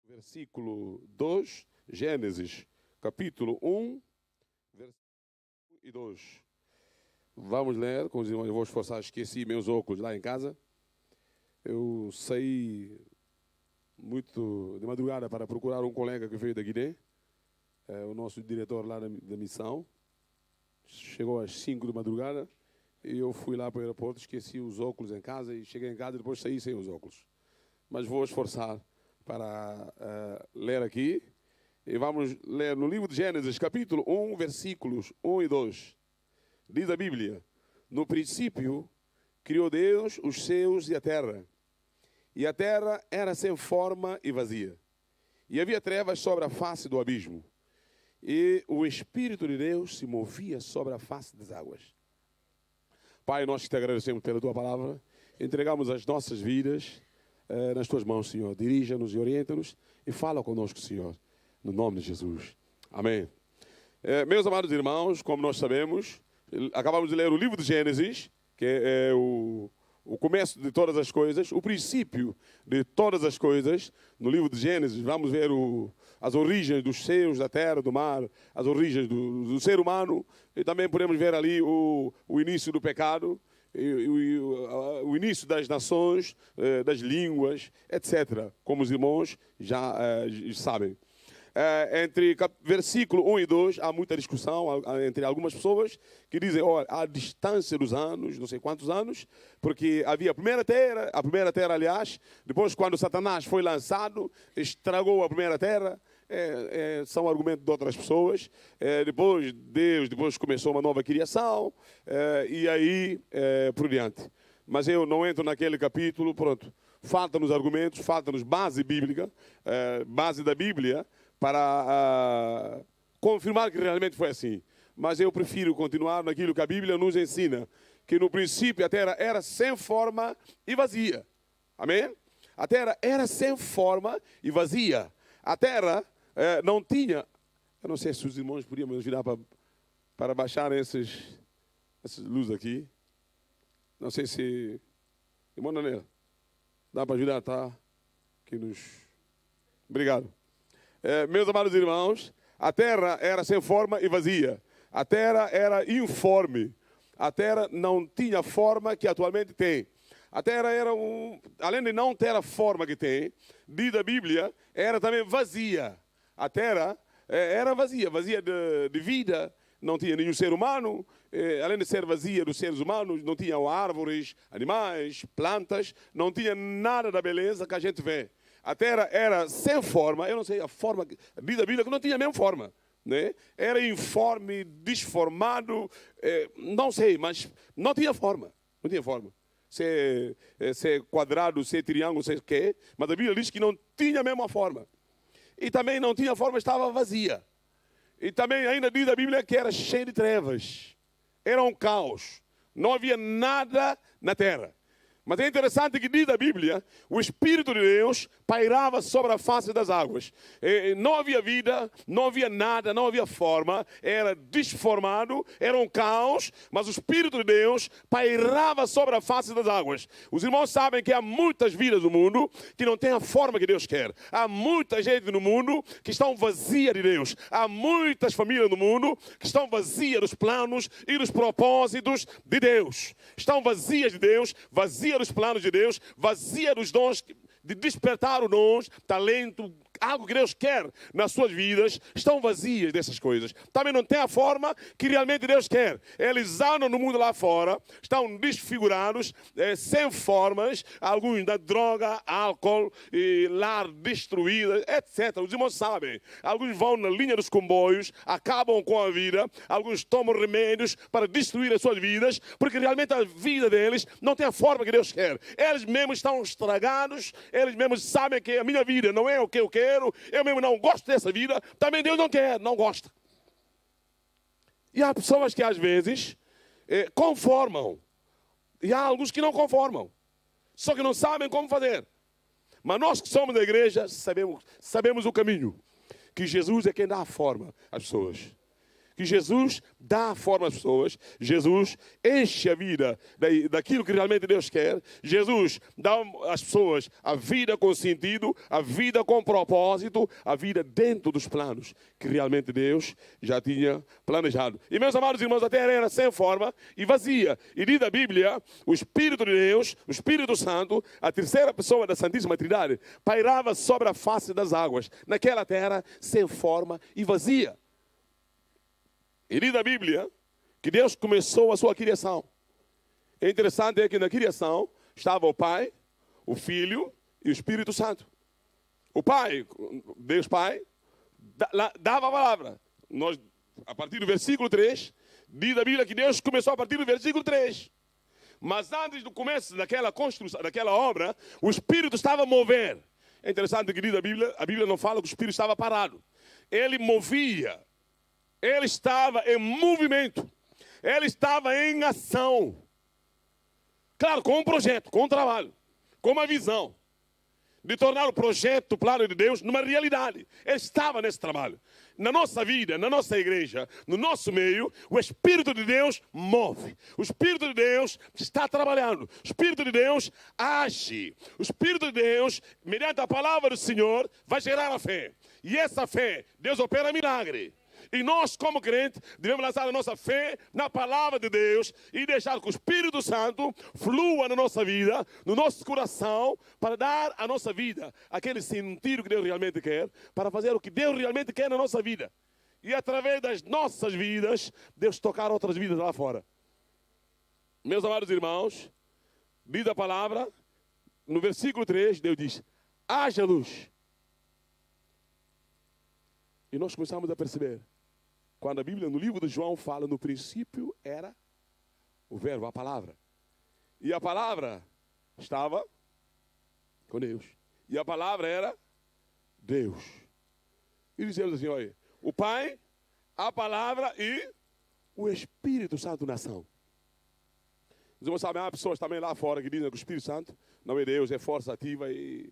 versículo 2, Gênesis, capítulo 1, versículo 1 e 2. Vamos ler, com os irmãos, eu vou esforçar, esqueci meus óculos lá em casa. Eu saí muito de madrugada para procurar um colega que veio da Guiné, o nosso diretor lá da missão. Chegou às 5 da madrugada e eu fui lá para o aeroporto, esqueci os óculos em casa e cheguei em casa e depois saí sem os óculos. Mas vou esforçar para ler aqui. E vamos ler no livro de Gênesis, capítulo 1, versículos 1 e 2. Diz a Bíblia: no princípio criou Deus os céus e a terra era sem forma e vazia. E havia trevas sobre a face do abismo. E o Espírito de Deus se movia sobre a face das águas. Pai, nós te agradecemos pela tua palavra. Entregamos as nossas vidas nas tuas mãos, Senhor. Dirija-nos e orienta-nos e fala conosco, Senhor. No nome de Jesus. Amém. Meus amados irmãos, como nós sabemos, acabamos de ler o livro de Gênesis, que é o começo de todas as coisas, o princípio de todas as coisas. No livro de Gênesis vamos ver as origens dos céus, da terra, do mar, as origens do ser humano, e também podemos ver ali o início do pecado, o início das nações, das línguas, etc., como os irmãos já sabem. Entre versículo 1 e 2, há muita discussão entre algumas pessoas que dizem, olha, a distância dos anos, não sei quantos anos, porque havia a primeira terra, aliás, depois quando Satanás foi lançado, estragou a primeira terra. São argumentos de outras pessoas. Depois começou uma nova criação, e aí por diante. Mas eu não entro naquele capítulo, pronto. Faltam-nos argumentos, falta-nos base bíblica, base da Bíblia, para confirmar que realmente foi assim. Mas eu prefiro continuar naquilo que a Bíblia nos ensina, que no princípio a terra era sem forma e vazia. Amém? A terra era sem forma e vazia. A terra não tinha... Eu não sei se os irmãos podiam me ajudar para baixar essas luzes aqui. Não sei se... Irmão Daniel, dá para ajudar, tá? Obrigado. Meus amados irmãos, a terra era sem forma e vazia. A terra era informe. A terra não tinha a forma que atualmente tem. A terra era além de não ter a forma que tem, diz a Bíblia, era também vazia. A terra era vazia de vida. Não tinha nenhum ser humano. Além de ser vazia dos seres humanos, não tinha árvores, animais, plantas. Não tinha nada da beleza que a gente vê. A terra era sem forma, eu não sei a forma, diz a Bíblia que não tinha mesmo forma, né? Era informe, desformado, não sei, mas não tinha forma, não tinha forma. Se é quadrado, se é triângulo, se é o quê, mas a Bíblia diz que não tinha a mesma forma. E também não tinha forma, estava vazia. E também ainda diz a Bíblia que era cheia de trevas, era um caos, não havia nada na terra. Mas é interessante que diz a Bíblia, o Espírito de Deus pairava sobre a face das águas. Não havia vida, não havia nada, não havia forma, era desformado, era um caos, mas o Espírito de Deus pairava sobre a face das águas. Os irmãos sabem que há muitas vidas no mundo que não têm a forma que Deus quer. Há muita gente no mundo que estão vazia de Deus. Há muitas famílias no mundo que estão vazias dos planos e dos propósitos de Deus. Estão vazias de Deus, vazias dos planos de Deus, vazia dos dons, de despertar os dons, talento, algo que Deus quer nas suas vidas, estão vazias dessas coisas. Também não tem a forma que realmente Deus quer. Eles andam no mundo lá fora, estão desfigurados, sem formas, alguns da droga, álcool, lar destruída, etc. Os irmãos sabem. Alguns vão na linha dos comboios, acabam com a vida, alguns tomam remédios para destruir as suas vidas, porque realmente a vida deles não tem a forma que Deus quer. Eles mesmos estão estragados, eles mesmos sabem que a minha vida não é o que eu quero, eu mesmo não gosto dessa vida, também Deus não quer, não gosta. E há pessoas que às vezes conformam, e há alguns que não conformam, só que não sabem como fazer. Mas nós que somos da igreja sabemos o caminho, que Jesus é quem dá a forma às pessoas. que Jesus dá forma às pessoas, Jesus enche a vida daquilo que realmente Deus quer, Jesus dá às pessoas a vida com sentido, a vida com propósito, a vida dentro dos planos que realmente Deus já tinha planejado. E meus amados irmãos, a terra era sem forma e vazia. E diz a Bíblia, o Espírito de Deus, o Espírito Santo, a terceira pessoa da Santíssima Trindade, pairava sobre a face das águas, naquela terra sem forma e vazia. E diz a Bíblia que Deus começou a sua criação. É interessante que na criação estava o Pai, o Filho e o Espírito Santo. O Pai, Deus Pai, dava a palavra. Nós, a partir do versículo 3, diz a Bíblia que Deus começou a partir do versículo 3. Mas antes do começo daquela construção, daquela obra, o Espírito estava a mover. É interessante que diz a Bíblia não fala que o Espírito estava parado. Ele movia. Ele estava em movimento. Ele estava em ação. Claro, com um projeto, com um trabalho, com uma visão de tornar o projeto, o plano de Deus, numa realidade. Ele estava nesse trabalho. Na nossa vida, na nossa igreja, no nosso meio, o Espírito de Deus move. O Espírito de Deus está trabalhando. O Espírito de Deus age. O Espírito de Deus, mediante a palavra do Senhor, vai gerar a fé. E essa fé, Deus opera milagre. E nós, como crentes, devemos lançar a nossa fé na palavra de Deus e deixar que o Espírito Santo flua na nossa vida, no nosso coração, para dar à nossa vida aquele sentido que Deus realmente quer, para fazer o que Deus realmente quer na nossa vida. E através das nossas vidas, Deus tocar outras vidas lá fora. Meus amados irmãos, diz a palavra, no versículo 3, Deus diz, haja luz. E nós começamos a perceber, quando a Bíblia, no livro de João, fala, no princípio era o verbo, a palavra. E a palavra estava com Deus. E a palavra era Deus. E dizemos assim, olha, o Pai, a palavra e o Espírito Santo na ação. Os irmãos sabem, há pessoas também lá fora que dizem que o Espírito Santo não é Deus, é força ativa e...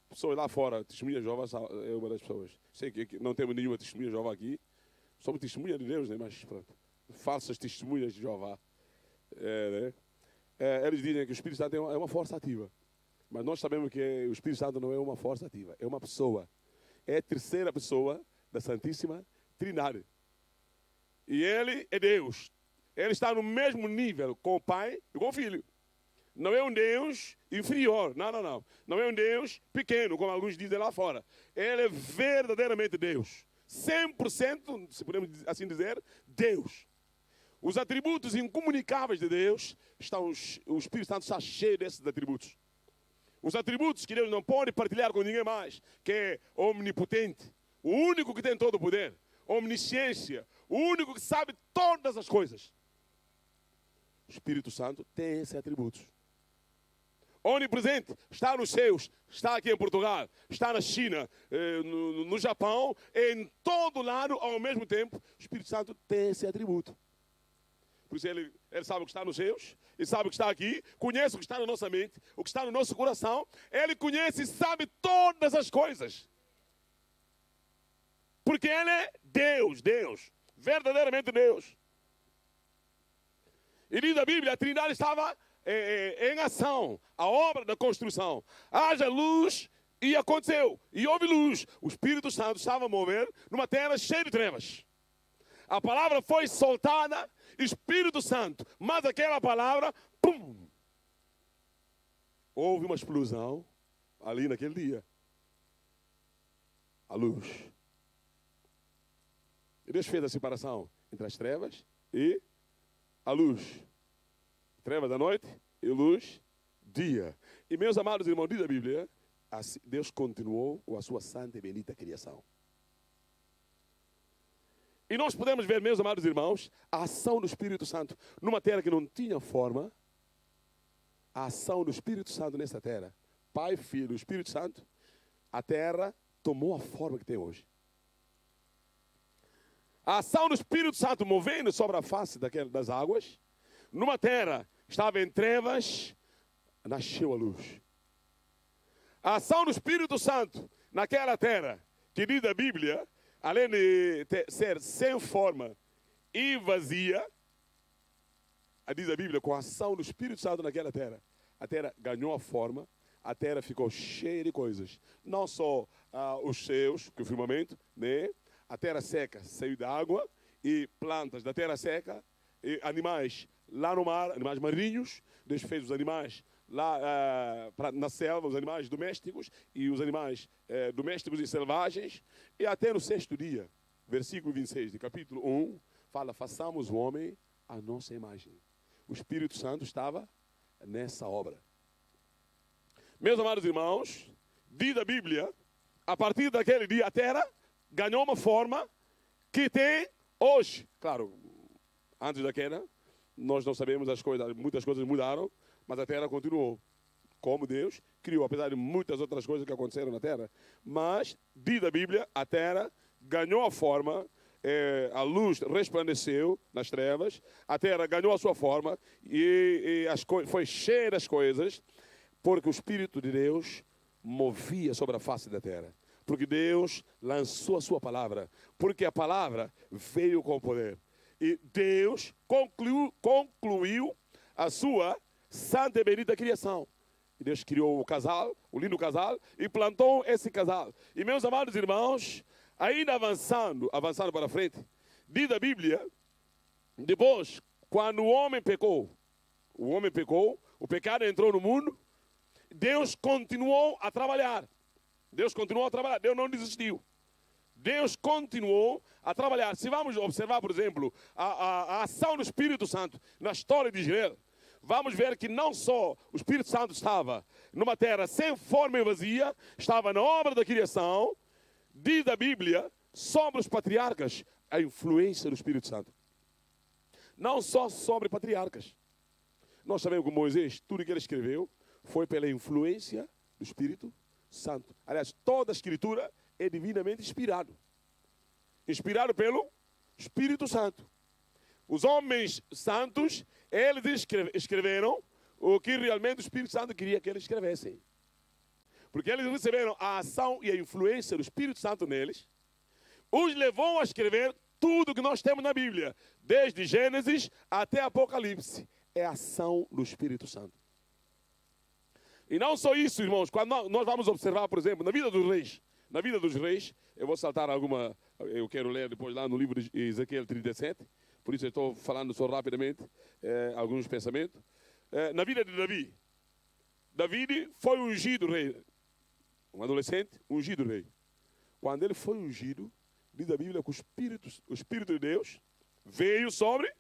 Pessoas lá fora, testemunha de Jeová é uma das pessoas. Sei que não temos nenhuma testemunha de Jeová aqui. Somos testemunha de Deus, né? Mas pronto. Falsas testemunhas de Jeová. Eles dizem que o Espírito Santo é uma força ativa. Mas nós sabemos que o Espírito Santo não é uma força ativa. É uma pessoa. É a terceira pessoa da Santíssima Trindade. E Ele é Deus. Ele está no mesmo nível com o Pai e com o Filho. Não é um Deus inferior, não. Não é um Deus pequeno, como alguns dizem lá fora. Ele é verdadeiramente Deus. 100%, se podemos assim dizer, Deus. Os atributos incomunicáveis de Deus, o Espírito Santo está cheio desses atributos. Os atributos que Deus não pode partilhar com ninguém mais, que é omnipotente, o único que tem todo o poder, omnisciência, o único que sabe todas as coisas. O Espírito Santo tem esses atributos. Onipresente, está nos céus, está aqui em Portugal, está na China, no Japão, em todo lado ao mesmo tempo. O Espírito Santo tem esse atributo. Por isso ele sabe o que está nos céus, ele sabe o que está aqui, conhece o que está na nossa mente, o que está no nosso coração. Ele conhece e sabe todas as coisas. Porque ele é Deus, verdadeiramente Deus. E diz a Bíblia, a Trindade estava em ação, a obra da construção. Haja luz e aconteceu. E houve luz. O Espírito Santo estava a mover numa terra cheia de trevas. A palavra foi soltada, Espírito Santo. Mas aquela palavra, pum! Houve uma explosão ali naquele dia. A luz. E Deus fez a separação entre as trevas e a luz. Trevas da noite e luz dia. E meus amados irmãos, diz a Bíblia, assim, Deus continuou com a sua santa e bendita criação. E nós podemos ver, meus amados irmãos, a ação do Espírito Santo numa terra que não tinha forma. A ação do Espírito Santo nessa terra. Pai, Filho, Espírito Santo. A terra tomou a forma que tem hoje. A ação do Espírito Santo movendo sobre a face das águas. Numa terra estava em trevas, nasceu a luz. A ação do Espírito Santo naquela terra, que diz a Bíblia, além de ser sem forma e vazia, diz a Bíblia, com a ação do Espírito Santo naquela terra. A terra ganhou a forma, a terra ficou cheia de coisas. Não só os céus, que é o firmamento, né? A terra seca saiu da água, e plantas da terra seca, e animais lá no mar, animais marinhos. Deus fez os animais lá na selva, os animais domésticos e os animais domésticos e selvagens. E até no sexto dia, versículo 26 de capítulo 1, fala, façamos o homem à nossa imagem. O Espírito Santo estava nessa obra. Meus amados irmãos, diz a Bíblia, a partir daquele dia a terra ganhou uma forma que tem hoje. Claro, antes da queda, nós não sabemos as coisas, muitas coisas mudaram, mas a terra continuou como Deus criou, apesar de muitas outras coisas que aconteceram na terra. Mas, diz a Bíblia, a terra ganhou a forma, a luz resplandeceu nas trevas, a terra ganhou a sua forma e foi cheia das coisas, porque o Espírito de Deus movia sobre a face da terra. Porque Deus lançou a sua palavra, porque a palavra veio com poder. E Deus concluiu a sua santa e bendita criação. E Deus criou o casal, o lindo casal, e plantou esse casal. E meus amados irmãos, ainda avançando para frente, diz a Bíblia, depois, quando o homem pecou, o pecado entrou no mundo, Deus continuou a trabalhar. Deus não desistiu. Deus continuou a trabalhar. Se vamos observar, por exemplo, a ação do Espírito Santo na história de Israel, vamos ver que não só o Espírito Santo estava numa terra sem forma e vazia, estava na obra da criação, diz a Bíblia, sobre os patriarcas, a influência do Espírito Santo. Não só sobre patriarcas. Nós sabemos que Moisés, tudo que ele escreveu, foi pela influência do Espírito Santo. Aliás, toda a Escritura é divinamente inspirado. Inspirado pelo Espírito Santo. Os homens santos, eles escreveram o que realmente o Espírito Santo queria que eles escrevessem. Porque eles receberam a ação e a influência do Espírito Santo neles, os levou a escrever tudo que nós temos na Bíblia, desde Gênesis até Apocalipse. É a ação do Espírito Santo. E não só isso, irmãos, quando nós vamos observar, por exemplo, na vida dos reis, eu vou saltar eu quero ler depois lá no livro de Ezequiel 37, por isso eu estou falando só rapidamente alguns pensamentos. Na vida de Davi, Davi foi ungido rei, um adolescente ungido rei. Quando ele foi ungido, diz a Bíblia que o Espírito de Deus veio sobre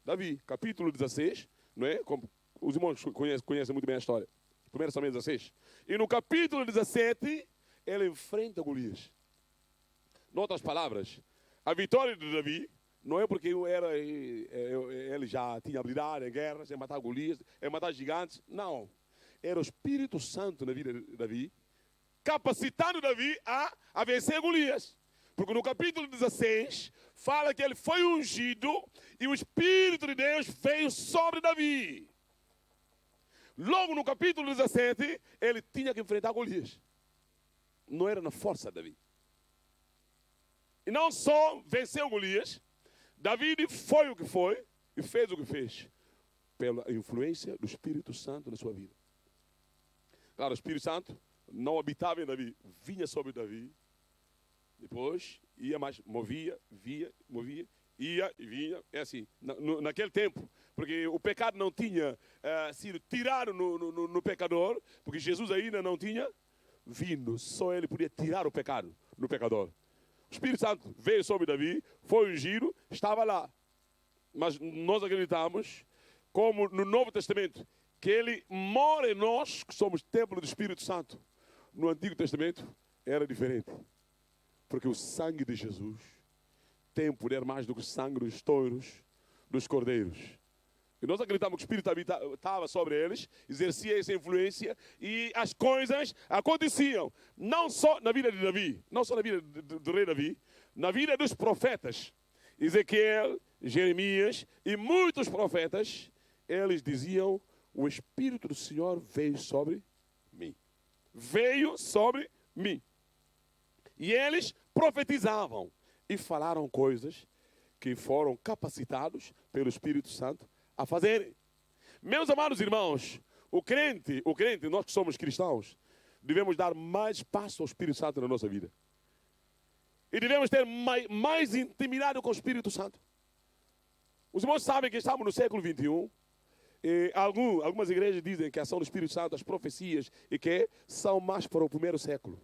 Davi, capítulo 16, não é? Como os irmãos conhecem muito bem a história. 1 Samuel 16. E no capítulo 17, ele enfrenta Golias. Em outras palavras, a vitória de Davi não é porque ele já tinha habilidade em guerras, em matar Golias, em matar gigantes. Não. Era o Espírito Santo na vida de Davi, capacitando Davi a vencer Golias. Porque no capítulo 16, fala que ele foi ungido e o Espírito de Deus veio sobre Davi. Logo no capítulo 17, ele tinha que enfrentar Golias. Não era na força de Davi. E não só venceu Golias, Davi foi o que foi e fez o que fez, pela influência do Espírito Santo na sua vida. Claro, o Espírito Santo não habitava em Davi, vinha sobre Davi, depois ia mais, movia, ia e vinha, é assim, naquele tempo, porque o pecado não tinha sido tirado no pecador, porque Jesus ainda não tinha vindo, só ele podia tirar o pecado no pecador. O Espírito Santo veio sobre Davi, foi ungido, estava lá. Mas nós acreditamos, como no Novo Testamento, que ele mora em nós, que somos templo do Espírito Santo. No Antigo Testamento era diferente. Porque o sangue de Jesus tem poder mais do que o sangue dos touros, dos cordeiros. E nós acreditamos que o Espírito estava sobre eles, exercia essa influência e as coisas aconteciam. Não só na vida de Davi, não só na vida do rei Davi, na vida dos profetas. Ezequiel, Jeremias e muitos profetas, eles diziam, o Espírito do Senhor veio sobre mim. Veio sobre mim. E eles profetizavam e falaram coisas que foram capacitados pelo Espírito Santo a fazerem. Meus amados irmãos, o crente, nós que somos cristãos, devemos dar mais passo ao Espírito Santo na nossa vida. E devemos ter mais intimidade com o Espírito Santo. Os irmãos sabem que estamos no século XXI. E algumas igrejas dizem que a ação do Espírito Santo, as profecias, e que são mais para o primeiro século.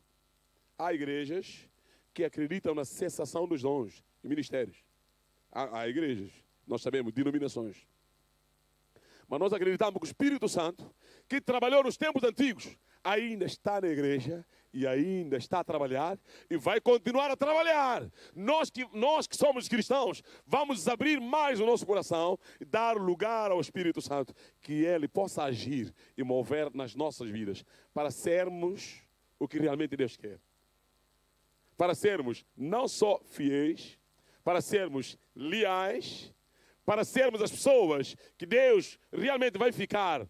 Há igrejas que acreditam na cessação dos dons e ministérios. Há igrejas, nós sabemos, denominações. Mas nós acreditamos que o Espírito Santo, que trabalhou nos tempos antigos, ainda está na igreja e ainda está a trabalhar e vai continuar a trabalhar. Nós que somos cristãos, vamos abrir mais o nosso coração e dar lugar ao Espírito Santo, que Ele possa agir e mover nas nossas vidas, para sermos o que realmente Deus quer. Para sermos não só fiéis, para sermos leais, para sermos as pessoas que Deus realmente vai ficar,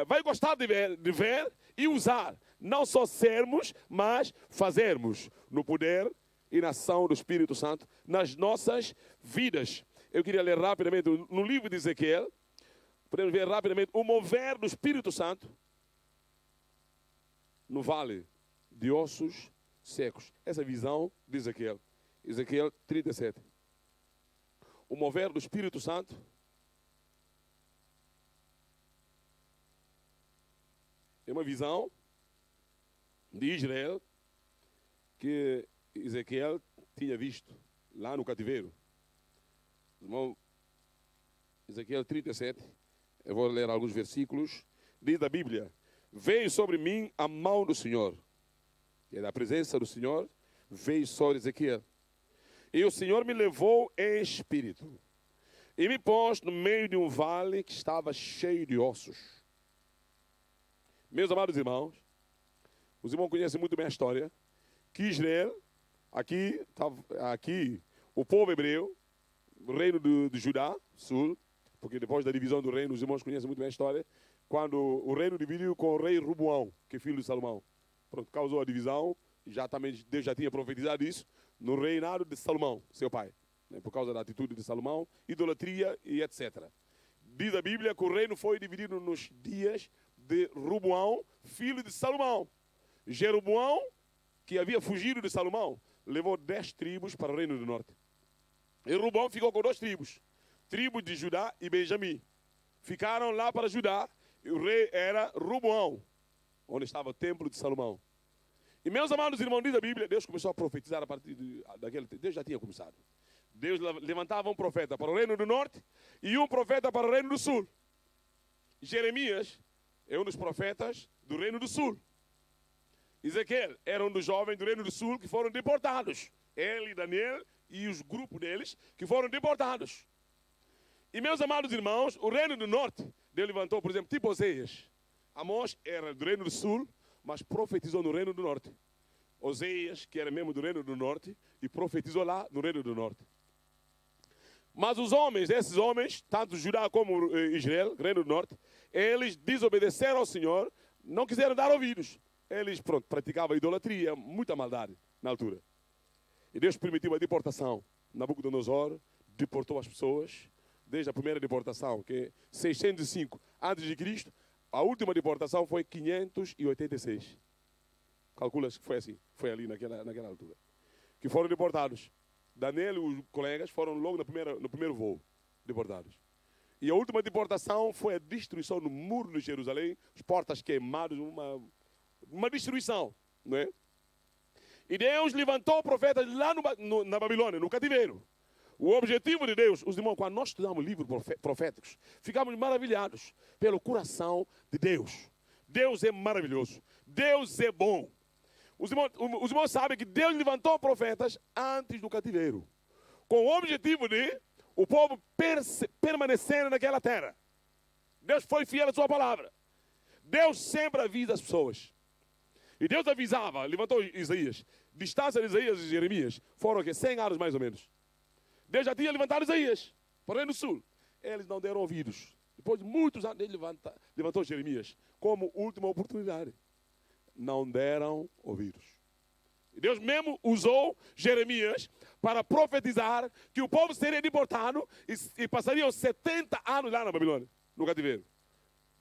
vai gostar de ver e usar. Não só sermos, mas fazermos no poder e na ação do Espírito Santo nas nossas vidas. Eu queria ler rapidamente no livro de Ezequiel, podemos ver rapidamente o mover do Espírito Santo no vale de ossos secos. Essa visão de Ezequiel. Ezequiel 37. O mover do Espírito Santo é uma visão de Israel que Ezequiel tinha visto lá no cativeiro. Irmão, Ezequiel 37, eu vou ler alguns versículos. Diz a Bíblia: veio sobre mim a mão do Senhor, que é da presença do Senhor, veio sobre Ezequiel. E o Senhor me levou em espírito e me pôs no meio de um vale que estava cheio de ossos. Meus amados irmãos, os irmãos conhecem muito bem a história, que Israel, aqui o povo hebreu, o reino de Judá, sul, porque depois da divisão do reino, os irmãos conhecem muito bem a história, quando o reino dividiu com o rei Roboão, que é filho de Salomão. Pronto, causou a divisão, Deus já tinha profetizado isso, no reinado de Salomão, seu pai, né, por causa da atitude de Salomão, idolatria e etc. Diz a Bíblia que o reino foi dividido nos dias de Roboão, filho de Salomão. Jeroboão, que havia fugido de Salomão, levou 10 tribos para o reino do norte. E Roboão ficou com 2 tribos, tribo de Judá e Benjamim. Ficaram lá para Judá, e o rei era Roboão, onde estava o templo de Salomão. E meus amados irmãos, diz a Bíblia, Deus começou a profetizar a partir daquele tempo. Deus já tinha começado. Deus levantava um profeta para o reino do norte e um profeta para o reino do sul. Jeremias é um dos profetas do reino do sul. Ezequiel era um dos jovens do reino do sul que foram deportados. Ele, Daniel e os grupos deles que foram deportados. E meus amados irmãos, o reino do norte, Deus levantou, por exemplo, tipo Oseias. Amós era do reino do sul, mas profetizou no reino do norte. Oseias, que era mesmo do reino do norte, e profetizou lá no reino do norte. Mas esses homens, tanto Judá como Israel, reino do norte, eles desobedeceram ao Senhor, não quiseram dar ouvidos. Eles, praticavam idolatria, muita maldade na altura. E Deus permitiu a deportação. Nabucodonosor deportou as pessoas, desde a primeira deportação, que é 605 a.C., a última deportação foi 586. Calcula-se que foi assim, foi ali naquela altura. Que foram deportados. Daniel e os colegas foram logo no primeiro voo deportados. E a última deportação foi a destruição do muro de Jerusalém, as portas queimadas, uma destruição, não é? E Deus levantou profetas lá na Babilônia, no cativeiro. O objetivo de Deus, os irmãos, quando nós estudamos livros proféticos, ficamos maravilhados pelo coração de Deus. Deus é maravilhoso. Deus é bom. Os irmãos sabem que Deus levantou profetas antes do cativeiro, com o objetivo de o povo permanecer naquela terra. Deus foi fiel à sua palavra. Deus sempre avisa as pessoas. E Deus avisava, levantou Isaías. Distância de Isaías e Jeremias foram 100 anos mais ou menos. Deus já tinha levantado Isaías para o reino do sul. Eles não deram ouvidos. Depois de muitos anos, ele levantou Jeremias como última oportunidade. Não deram ouvidos. E Deus mesmo usou Jeremias para profetizar que o povo seria deportado e passariam 70 anos lá na Babilônia, no cativeiro.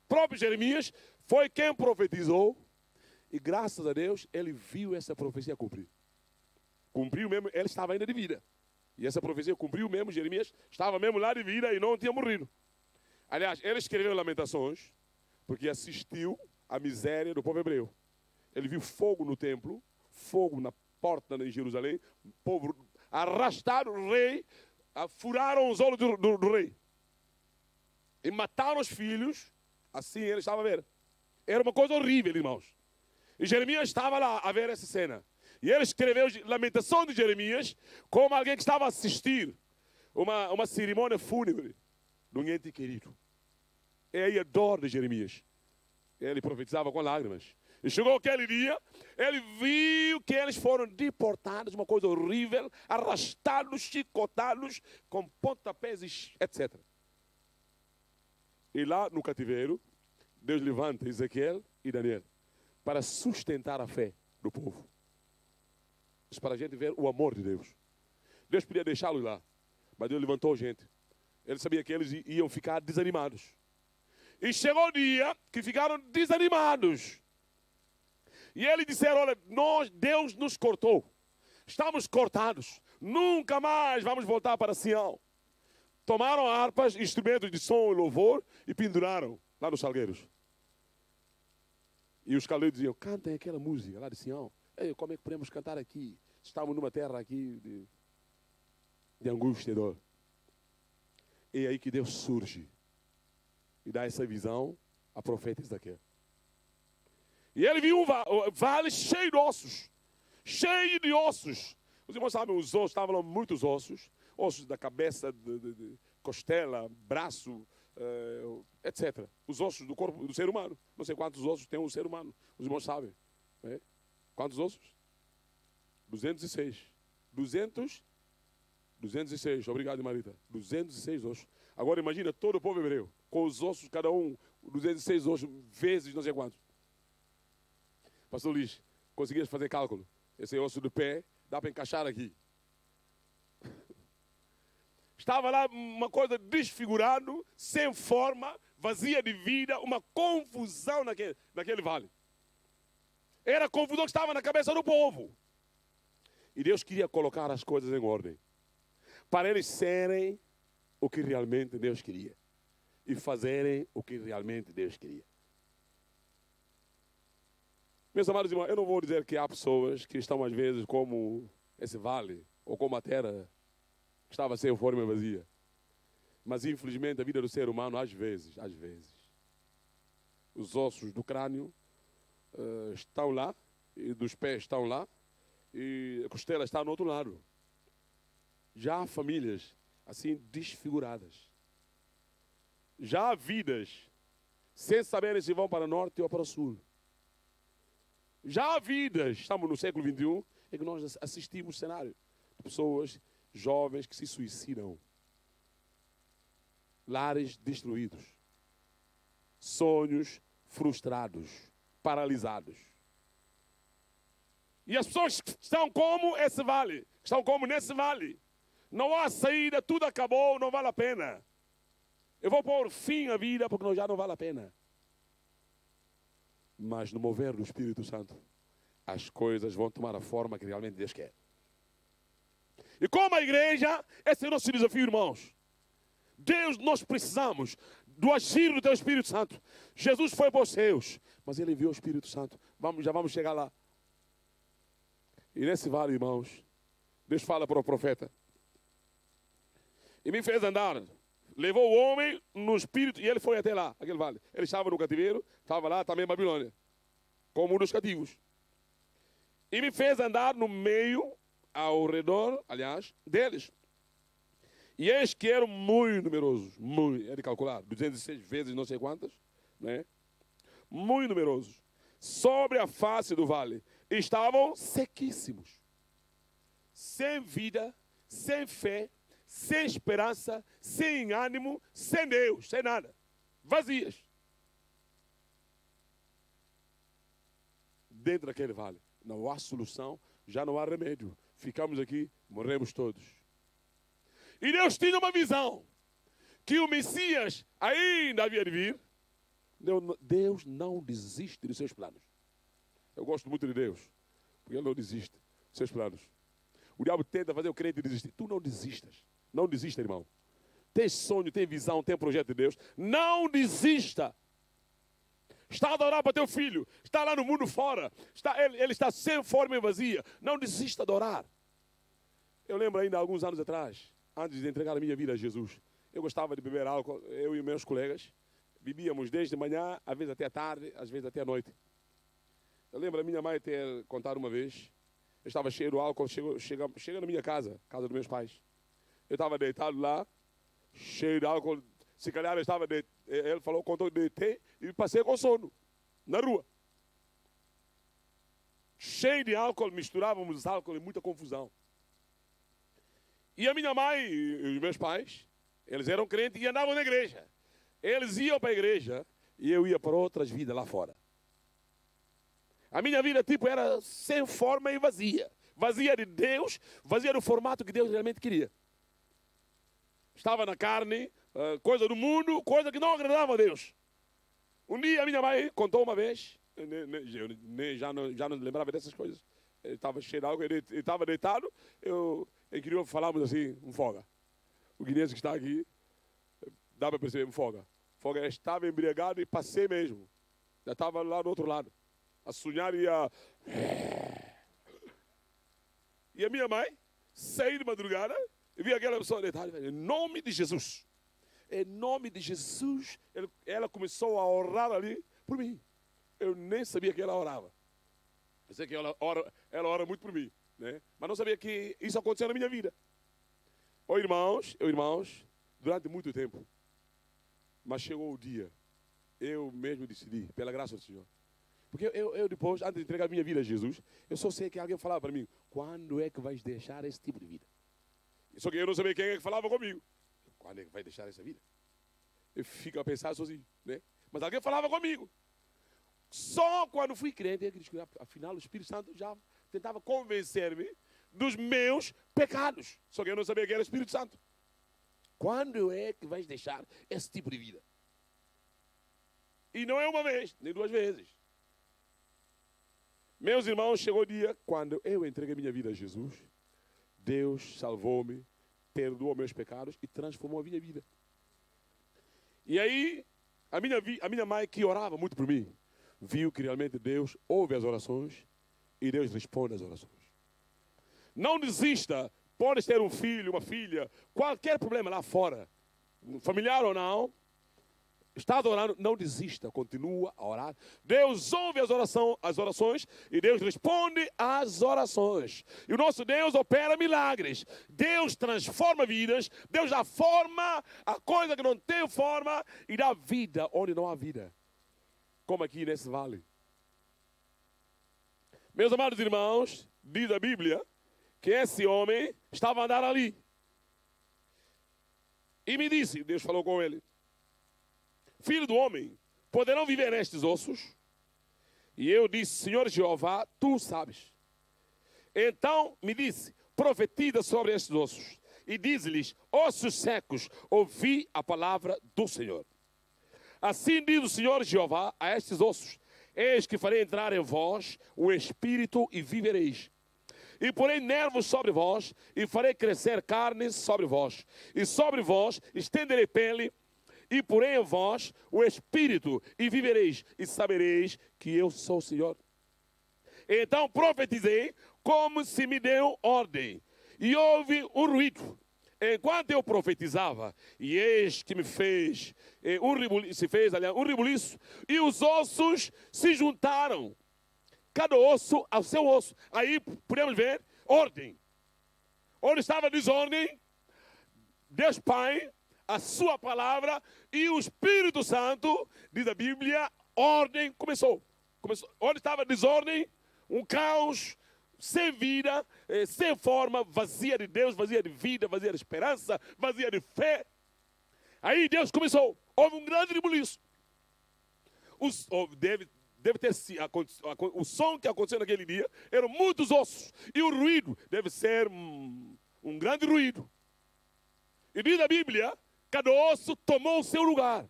O próprio Jeremias foi quem profetizou e, graças a Deus, ele viu essa profecia cumprir. Cumpriu mesmo, ele estava ainda de vida. E essa profecia cumpriu mesmo, Jeremias estava mesmo lá de vida e não tinha morrido. Aliás, ele escreveu Lamentações porque assistiu à miséria do povo hebreu. Ele viu fogo no templo, fogo na porta em Jerusalém, o povo arrastaram o rei, furaram os olhos do rei. E mataram os filhos, assim ele estava a ver. Era uma coisa horrível, irmãos. E Jeremias estava lá a ver essa cena. E ele escreveu Lamentação de Jeremias como alguém que estava a assistir uma cerimônia fúnebre de um ente querido. É aí a dor de Jeremias. Ele profetizava com lágrimas. E chegou aquele dia, ele viu que eles foram deportados, uma coisa horrível, arrastados, chicotados, com pontapés, etc. E lá no cativeiro, Deus levanta Ezequiel e Daniel para sustentar a fé do povo. Isso para a gente ver o amor de Deus. Deus podia deixá-los lá, mas Deus levantou gente. Ele sabia que eles iam ficar desanimados. E chegou o dia que ficaram desanimados. E eles disseram, olha, Deus nos cortou. Estamos cortados. Nunca mais vamos voltar para Sião. Tomaram harpas, instrumentos de som e louvor e penduraram lá nos salgueiros. E os caldeiros diziam, cantem aquela música lá de Sião. Ei, como é que podemos cantar aqui? Estamos numa terra aqui de angústia e dor. E é aí que Deus surge e dá essa visão a profeta Ezequiel. E ele viu um vale cheio de ossos. Cheio de ossos. Os irmãos sabem, os ossos, estavam lá muitos ossos. Ossos da cabeça, de costela, braço, etc. Os ossos do corpo do ser humano. Não sei quantos ossos tem um ser humano. Os irmãos sabem. Né? Quantos ossos? 206. 206. Obrigado, Marita. 206 ossos. Agora imagina todo o povo hebreu, com os ossos, cada um, 206 ossos, vezes não sei quantos. Pastor Luiz, conseguias fazer cálculo? Esse osso do pé, dá para encaixar aqui. Estava lá uma coisa desfigurado, sem forma, vazia de vida, uma confusão naquele vale. Era a confusão que estava na cabeça do povo. E Deus queria colocar as coisas em ordem, para eles serem o que realmente Deus queria e fazerem o que realmente Deus queria. Meus amados irmãos, eu não vou dizer que há pessoas que estão às vezes como esse vale ou como a terra que estava sem forma e vazia. Mas infelizmente a vida do ser humano às vezes, os ossos do crânio estão lá, e dos pés estão lá, e a costela está no outro lado. Já há famílias assim desfiguradas. Já há vidas sem saberem se vão para o norte ou para o sul. Já há vidas, estamos no século XXI, em que nós assistimos cenário de pessoas jovens que se suicidam. Lares destruídos. Sonhos frustrados, paralisados. E as pessoas estão como esse vale, estão como nesse vale. Não há saída, tudo acabou, não vale a pena. Eu vou pôr fim à vida porque já não vale a pena. Mas no mover do Espírito Santo, as coisas vão tomar a forma que realmente Deus quer. E como a igreja, esse é o nosso desafio, irmãos. Deus, nós precisamos do agir do teu Espírito Santo. Jesus foi para os seus, mas ele enviou o Espírito Santo. Já vamos chegar lá. E nesse vale, irmãos, Deus fala para o profeta. E me fez andar. Levou o homem no espírito e ele foi até lá, aquele vale. Ele estava no cativeiro, estava lá também em Babilônia, como um dos cativos. E me fez andar no meio, ao redor, aliás, deles. E eis que eram muito numerosos, é de calcular, 206 vezes não sei quantas, né? Muito numerosos, sobre a face do vale. Estavam sequíssimos, sem vida, sem fé, sem esperança, sem ânimo, sem Deus, sem nada. Vazias. Dentro daquele vale. Não há solução, já não há remédio. Ficamos aqui, morremos todos. E Deus tinha uma visão, que o Messias ainda havia de vir. Deus não desiste dos seus planos. Eu gosto muito de Deus, porque Ele não desiste dos seus planos. O diabo tenta fazer o crente desistir. Tu não desistas. Não desista, irmão. Tem sonho, tem visão, tem projeto de Deus. Não desista. Está a orar para teu filho. Está lá no mundo fora. Ele está sem forma e vazia. Não desista de orar. Eu lembro ainda, alguns anos atrás, antes de entregar a minha vida a Jesus, eu gostava de beber álcool, eu e meus colegas. Bebíamos desde manhã, às vezes até a tarde, às vezes até a noite. Eu lembro a minha mãe ter contado uma vez. Eu estava cheio de álcool, chega na minha casa, casa dos meus pais. Eu estava deitado lá, cheio de álcool. Se calhar eu estava ele falou, contou, deitei e passei com sono, na rua. Cheio de álcool, misturávamos álcool e muita confusão. E a minha mãe e os meus pais, eles eram crentes e andavam na igreja. Eles iam para a igreja e eu ia para outras vidas lá fora. A minha vida, era sem forma e vazia. Vazia de Deus, vazia do formato que Deus realmente queria. Estava na carne, coisa do mundo, coisa que não agradava a Deus. Um dia a minha mãe contou uma vez, já não lembrava dessas coisas. Ele estava cheio de álcool, ele estava deitado, eu queria falarmos assim, folga. O guinense que está aqui, dá para perceber, folga. Folga, eu estava embriagado e passei mesmo. Já estava lá do outro lado. A sonhar e a... E a minha mãe, saiu de madrugada, e vi aquela pessoa deitada, em nome de Jesus. Em nome de Jesus, ela começou a orar ali por mim. Eu nem sabia que ela orava. Eu sei que ela ora muito por mim, né? Mas não sabia que isso acontecia na minha vida. Irmãos, durante muito tempo. Mas chegou o dia, eu mesmo decidi, pela graça do Senhor. Porque eu depois, antes de entregar a minha vida a Jesus, eu só sei que alguém falava para mim, quando é que vais deixar esse tipo de vida? Só que eu não sabia quem é que falava comigo. Quando é que vai deixar essa vida? Eu fico a pensar sozinho, né? Mas alguém falava comigo. Só quando fui crente, afinal o Espírito Santo já tentava convencer-me dos meus pecados. Só que eu não sabia que era o Espírito Santo. Quando é que vais deixar esse tipo de vida? E não é uma vez, nem duas vezes. Meus irmãos, chegou o dia quando eu entreguei minha vida a Jesus. Deus salvou-me, perdoou meus pecados e transformou a minha vida. E aí, a minha mãe, que orava muito por mim, viu que realmente Deus ouve as orações e Deus responde às orações. Não desista. Podes ter um filho, uma filha, qualquer problema lá fora, familiar ou não, está orando, não desista, continua a orar. Deus ouve as orações e Deus responde às orações. E o nosso Deus opera milagres. Deus transforma vidas, Deus dá forma a coisa que não tem forma e dá vida onde não há vida. Como aqui nesse vale. Meus amados irmãos, diz a Bíblia que esse homem estava a andar ali. E me disse, Deus falou com ele, filho do homem, poderão viver nestes ossos? E eu disse, Senhor Jeová, tu sabes. Então me disse, profetiza sobre estes ossos. E diz-lhes, ossos secos, ouvi a palavra do Senhor. Assim diz o Senhor Jeová a estes ossos, eis que farei entrar em vós o Espírito e vivereis. E porei nervos sobre vós, e farei crescer carnes sobre vós. E sobre vós estenderei pele, e porei em vós o Espírito, e vivereis, e sabereis que eu sou o Senhor. Então profetizei, como se me deu ordem. E houve um ruído, enquanto eu profetizava, e eis que me fez um rebuliço, e os ossos se juntaram. Cada osso ao seu osso. Aí podemos ver ordem. Onde estava a desordem, Deus Pai, a sua palavra e o Espírito Santo, diz a Bíblia, ordem começou. Onde estava a desordem, um caos, sem vida, sem forma, vazia de Deus, vazia de vida, vazia de esperança, vazia de fé. Aí Deus começou. Houve um grande rebuliço. deve ter o som que aconteceu naquele dia eram muitos ossos. E o ruído deve ser um grande ruído. E diz a Bíblia, cada osso tomou o seu lugar.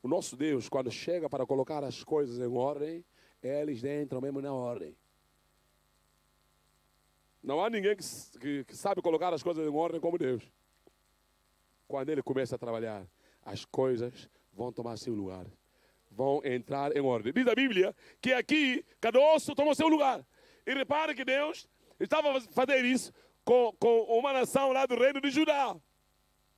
O nosso Deus, quando chega para colocar as coisas em ordem, eles entram mesmo na ordem. Não há ninguém que sabe colocar as coisas em ordem como Deus. Quando Ele começa a trabalhar, as coisas vão tomar seu lugar. Vão entrar em ordem. Diz a Bíblia que aqui, cada osso tomou seu lugar. E repare que Deus estava a fazer isso com uma nação lá do reino de Judá.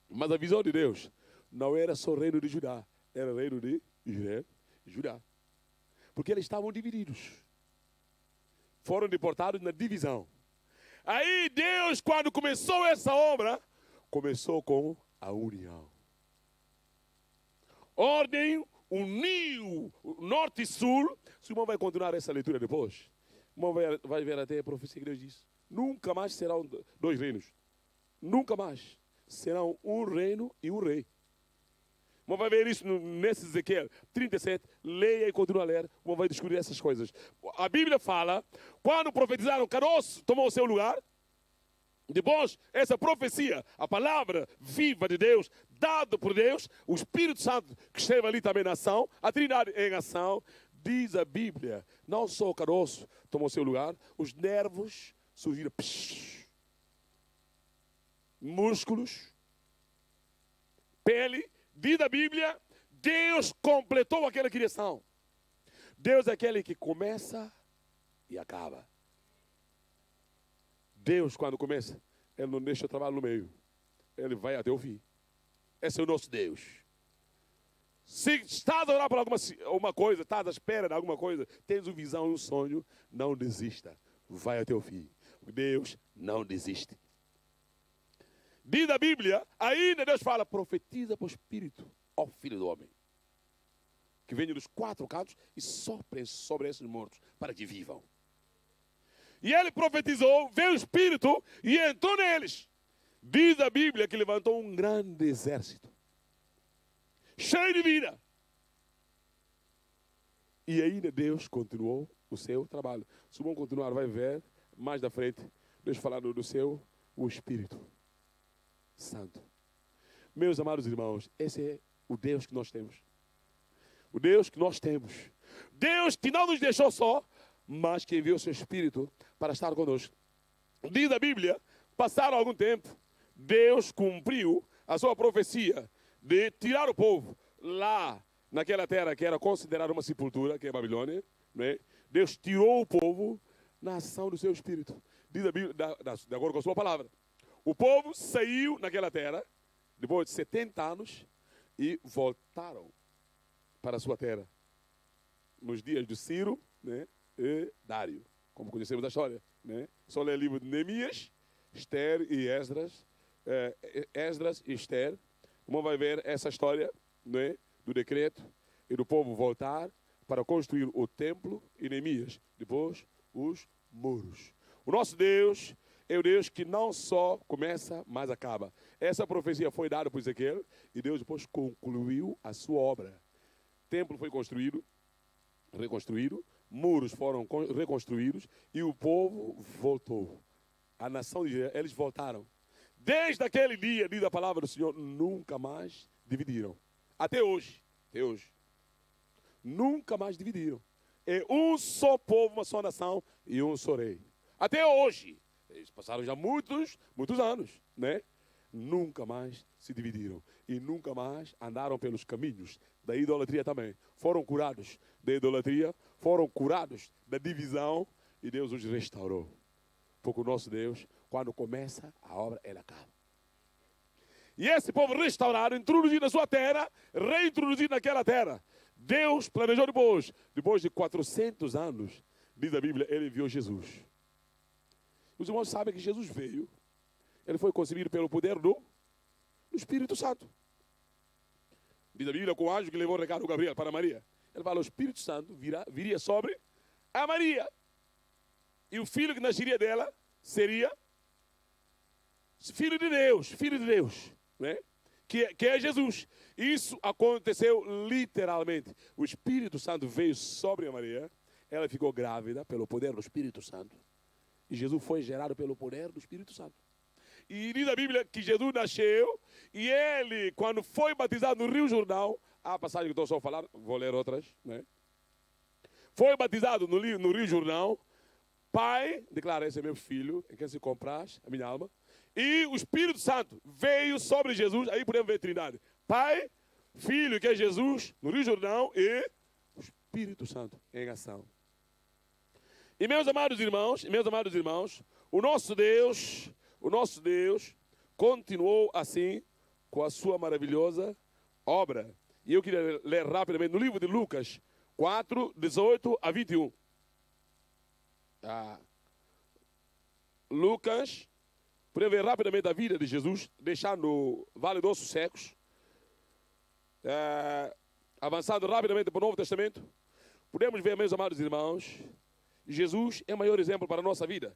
Mas a visão de Deus não era só o reino de Judá. Era o reino de Israel e Judá. Porque eles estavam divididos. Foram deportados na divisão. Aí Deus, quando começou essa obra, começou com a união. Ordem, uniu norte e sul. O irmão vai continuar essa leitura depois. O irmão vai ver até a profecia que Deus diz. Nunca mais serão dois reinos. Nunca mais. Serão um reino e um rei. O irmão vai ver isso nesse Ezequiel 37. Leia e continua a ler. O irmão vai descobrir essas coisas. A Bíblia fala, quando profetizaram, cada osso tomou o seu lugar. Depois, essa profecia, a palavra viva de Deus, dada por Deus, o Espírito Santo que esteve ali também na ação, a Trindade em ação, diz a Bíblia, não só o caroço tomou seu lugar, os nervos surgiram, músculos, pele, diz a Bíblia, Deus completou aquela criação. Deus é aquele que começa e acaba. Deus, quando começa, Ele não deixa o trabalho no meio. Ele vai até o fim. Esse é o nosso Deus. Se estás a orar por alguma coisa, estás à espera de alguma coisa, tens uma visão e um sonho, não desista. Vai até o fim. Deus não desiste. Diz a Bíblia, ainda Deus fala, profetiza para o Espírito, ó Filho do Homem, que vem dos quatro cantos e sopre sobre esses mortos, para que vivam. E ele profetizou, veio o Espírito e entrou neles. Diz a Bíblia que levantou um grande exército, cheio de vida. E ainda Deus continuou o seu trabalho. Se vamos continuar, vai ver mais da frente, Deus falando do seu, o Espírito Santo. Meus amados irmãos, esse é o Deus que nós temos. O Deus que nós temos. Deus que não nos deixou só, mas que enviou seu Espírito para estar conosco. Diz a Bíblia, passaram algum tempo, Deus cumpriu a sua profecia de tirar o povo lá naquela terra que era considerada uma sepultura, que é a Babilônia, né? Deus tirou o povo na ação do seu Espírito. Diz a Bíblia, de acordo com a sua palavra. O povo saiu naquela terra, depois de 70 anos, e voltaram para a sua terra. Nos dias de Ciro, né? E Dário, como conhecemos a história, né? Só ler o livro de Neemias, Esther e Esdras, Esdras e Esther, como vai ver essa história, né? Do decreto e do povo voltar para construir o templo e Neemias, depois os muros. O nosso Deus é o Deus que não só começa, mas acaba. Essa profecia foi dada por Ezequiel e Deus depois concluiu a sua obra. O templo foi construído, reconstruído, muros foram reconstruídos e o povo voltou. A nação de Israel, eles voltaram. Desde aquele dia, diz a palavra do Senhor, nunca mais dividiram. Até hoje. Até hoje. Nunca mais dividiram. É um só povo, uma só nação e um só rei. Até hoje. Eles passaram já muitos anos, né? Nunca mais se dividiram. E nunca mais andaram pelos caminhos da idolatria também. Foram curados da idolatria, foram curados da divisão e Deus os restaurou. Porque o nosso Deus, quando começa a obra, ele acaba. E esse povo restaurado, introduzido na sua terra, reintroduzido naquela terra. Deus planejou depois de 400 anos, diz a Bíblia, ele enviou Jesus. Os irmãos sabem que Jesus veio, ele foi concebido pelo poder do Espírito Santo. Diz a Bíblia com o anjo que levou o recado Gabriel para Maria. Ele fala, o Espírito Santo viria sobre a Maria. E o filho que nasceria dela seria filho de Deus, né? que é Jesus. Isso aconteceu literalmente. O Espírito Santo veio sobre a Maria, ela ficou grávida pelo poder do Espírito Santo. E Jesus foi gerado pelo poder do Espírito Santo. E diz a Bíblia que Jesus nasceu e ele, quando foi batizado no Rio Jordão, a passagem que estou só a falar, vou ler outras, né? Foi batizado no Rio Jordão. Pai, declara, esse é meu filho, em quem se compraz a minha alma. E o Espírito Santo veio sobre Jesus, aí podemos ver a Trindade. Pai, Filho, que é Jesus, no Rio Jordão, e o Espírito Santo em ação. E meus amados irmãos, o nosso Deus continuou assim com a sua maravilhosa obra. E eu queria ler rapidamente no livro de Lucas 4, 18 a 21. Lucas, podemos ver rapidamente a vida de Jesus, deixando o Vale dos Ossos Secos. Avançando rapidamente para o Novo Testamento, podemos ver, meus amados irmãos, Jesus é o maior exemplo para a nossa vida.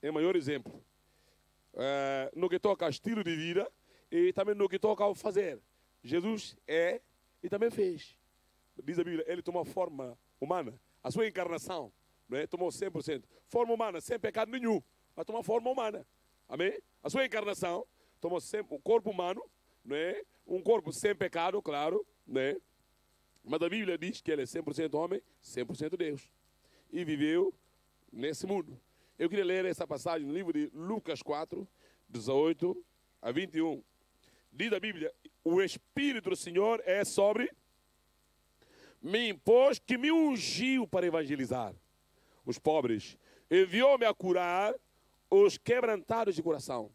É o maior exemplo. No que toca ao estilo de vida e também no que toca ao fazer. Jesus é e também fez. Diz a Bíblia, ele tomou forma humana. A sua encarnação, né, tomou 100%. Forma humana, sem pecado nenhum. Mas tomou forma humana. Amém? A sua encarnação tomou um corpo humano, né, um corpo sem pecado, claro, né? Mas a Bíblia diz que ele é 100% homem, 100% Deus. E viveu nesse mundo. Eu queria ler essa passagem no livro de Lucas 4, 18 a 21. Diz a Bíblia, o Espírito do Senhor é sobre mim, pois que me ungiu para evangelizar os pobres. Enviou-me a curar os quebrantados de coração,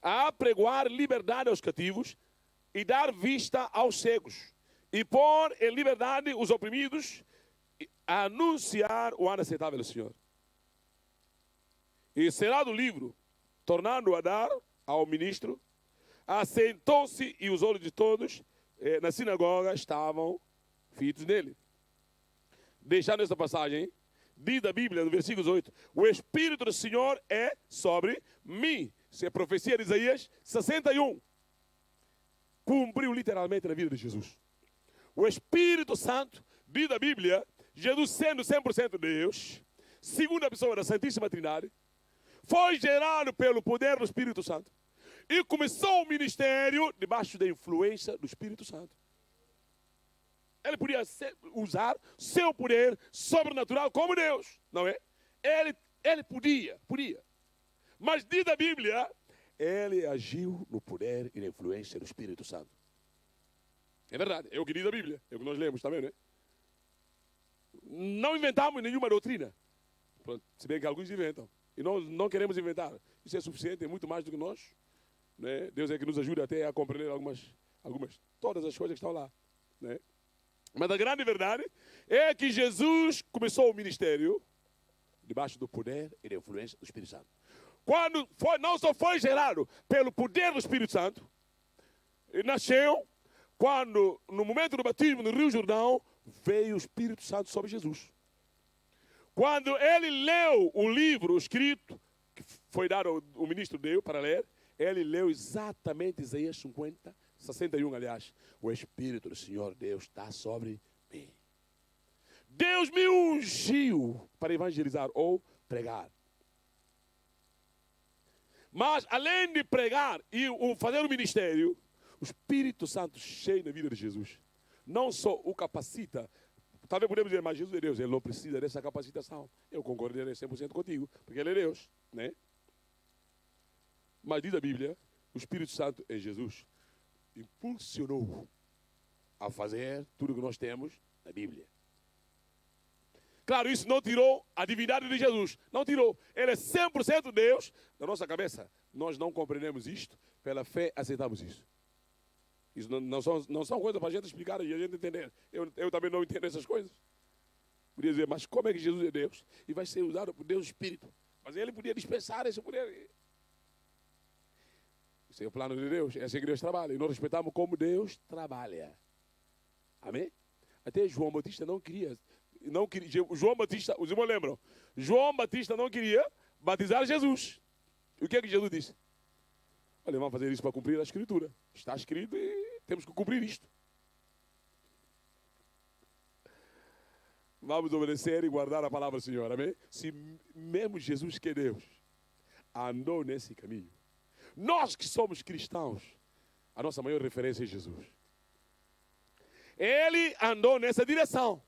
a apregoar liberdade aos cativos e dar vista aos cegos, e pôr em liberdade os oprimidos, a anunciar o ano aceitável do Senhor. E será do livro, tornando a dar ao ministro, assentou-se e os olhos de todos na sinagoga estavam fitos nele. Deixando essa passagem, diz a Bíblia no versículo 8, o Espírito do Senhor é sobre mim. Isso é a profecia de Isaías 61. Cumpriu literalmente na vida de Jesus. O Espírito Santo, diz a Bíblia, Jesus sendo 100% Deus, segunda pessoa da Santíssima Trindade, foi gerado pelo poder do Espírito Santo e começou o ministério debaixo da influência do Espírito Santo. Ele podia usar seu poder sobrenatural como Deus, não é? Ele podia. Mas diz a Bíblia, ele agiu no poder e na influência do Espírito Santo. É verdade, é o que diz a Bíblia, é o que nós lemos também, né? Não inventamos nenhuma doutrina, se bem que alguns inventam. E nós não queremos inventar. Isso é suficiente, é muito mais do que nós. Né? Deus é que nos ajuda até a compreender todas as coisas que estão lá. Né? Mas a grande verdade é que Jesus começou o ministério debaixo do poder e da influência do Espírito Santo. Quando não só foi gerado pelo poder do Espírito Santo, ele nasceu quando, no momento do batismo no Rio Jordão, veio o Espírito Santo sobre Jesus. Quando ele leu o livro escrito, que foi dado o ministro deu para ler, ele leu exatamente Isaías 50, 61, aliás. O Espírito do Senhor Deus está sobre mim. Deus me ungiu para evangelizar ou pregar. Mas, além de pregar e fazer o ministério, o Espírito Santo cheio na vida de Jesus, não só o capacita. Talvez podemos dizer, mas Jesus é Deus, ele não precisa dessa capacitação. Eu concordaria 100% contigo, porque ele é Deus, né? Mas diz a Bíblia, o Espírito Santo em Jesus impulsionou a fazer tudo o que nós temos na Bíblia. Claro, isso não tirou a divindade de Jesus, não tirou. Ele é 100% Deus. Na nossa cabeça, nós não compreendemos isto, pela fé aceitamos isso. Isso não são coisas para a gente explicar e a gente entender. Eu também não entendo essas coisas. Podia dizer, mas como é que Jesus é Deus? E vai ser usado por Deus Espírito. Mas ele podia dispensar esse poder. Esse é o plano de Deus. É assim que Deus trabalha. E nós respeitamos como Deus trabalha. Amém? Até João Batista não queria. João Batista, os irmãos lembram? João Batista não queria batizar Jesus. E o que é que Jesus disse? Olha, vamos fazer isso para cumprir a Escritura. Está escrito e temos que cumprir isto. Vamos obedecer e guardar a palavra do Senhor, amém? Se mesmo Jesus, que é Deus, andou nesse caminho, nós que somos cristãos, a nossa maior referência é Jesus. Ele andou nessa direção,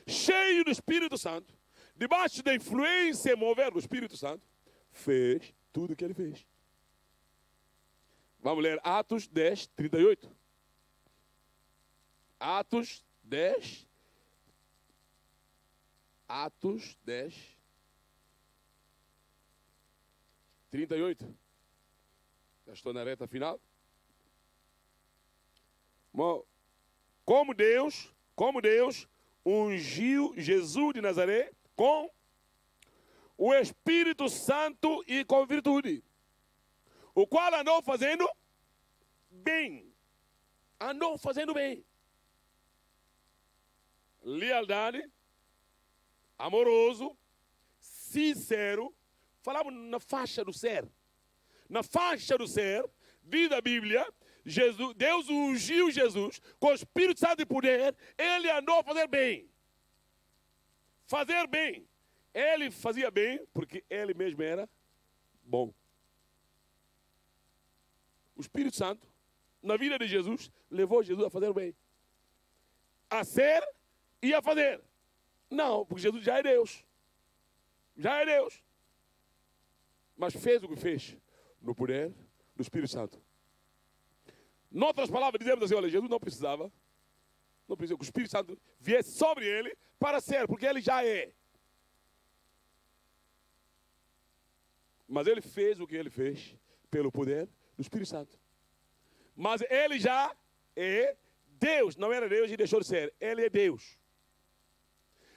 cheio do Espírito Santo, debaixo da influência e mover do Espírito Santo, fez tudo o que ele fez. Vamos ler Atos 10, 38. Atos 10, 38. Já estou na reta final. Como Deus ungiu Jesus de Nazaré com o Espírito Santo e com virtude, o qual andou fazendo bem. Andou fazendo bem. Lealdade, amoroso, sincero. Falamos na faixa do ser. Na faixa do ser, diz a Bíblia, Deus ungiu Jesus com o Espírito Santo e poder. Ele andou a fazer bem. Fazer bem. Ele fazia bem porque ele mesmo era bom. O Espírito Santo, na vida de Jesus, levou Jesus a fazer bem. A ser e a fazer. Não, porque Jesus já é Deus. Já é Deus. Mas fez o que fez no poder do Espírito Santo. Em outras palavras, dizemos assim, olha, Jesus não precisava que o Espírito Santo viesse sobre ele para ser, porque ele já é. Mas ele fez o que ele fez pelo poder do Espírito Santo. Mas ele já é Deus. Não era Deus e deixou de ser. Ele é Deus.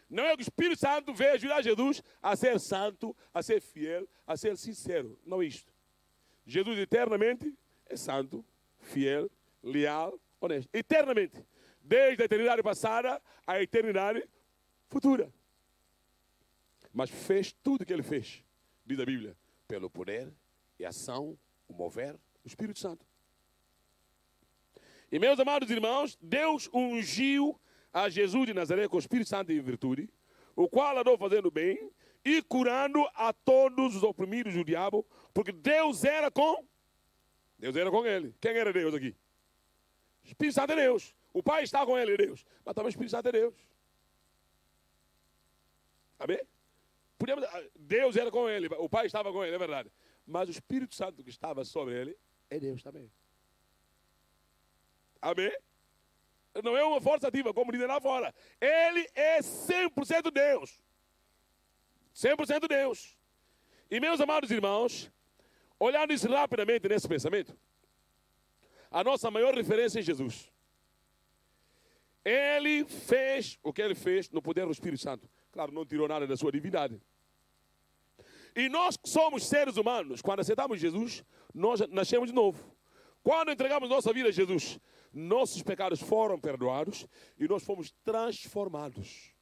Não é que o Espírito Santo veio ajudar Jesus a ser santo, a ser fiel, a ser sincero. Não é isto. Jesus eternamente é santo, fiel, leal, honesto. Eternamente. Desde a eternidade passada à eternidade futura. Mas fez tudo o que ele fez, diz a Bíblia, pelo poder e ação, o mover do Espírito Santo. E meus amados irmãos, Deus ungiu a Jesus de Nazaré com o Espírito Santo e virtude, o qual andou fazendo bem e curando a todos os oprimidos do diabo, porque Deus era com ele. Quem era Deus aqui? O Espírito Santo é Deus. O Pai está com ele, é Deus. Mas também o Espírito Santo é Deus. Amém? Deus era com ele, o Pai estava com ele, é verdade. Mas o Espírito Santo que estava sobre ele é Deus também. Amém? Não é uma força ativa, como dizem lá fora. Ele é 100% Deus. 100% Deus. E meus amados irmãos, olhando isso rapidamente nesse pensamento, a nossa maior referência é Jesus. Ele fez o que ele fez no poder do Espírito Santo. Claro, não tirou nada da sua divindade. E nós que somos seres humanos, quando aceitamos Jesus, nós nascemos de novo. Quando entregamos nossa vida a Jesus, nossos pecados foram perdoados e nós fomos transformados.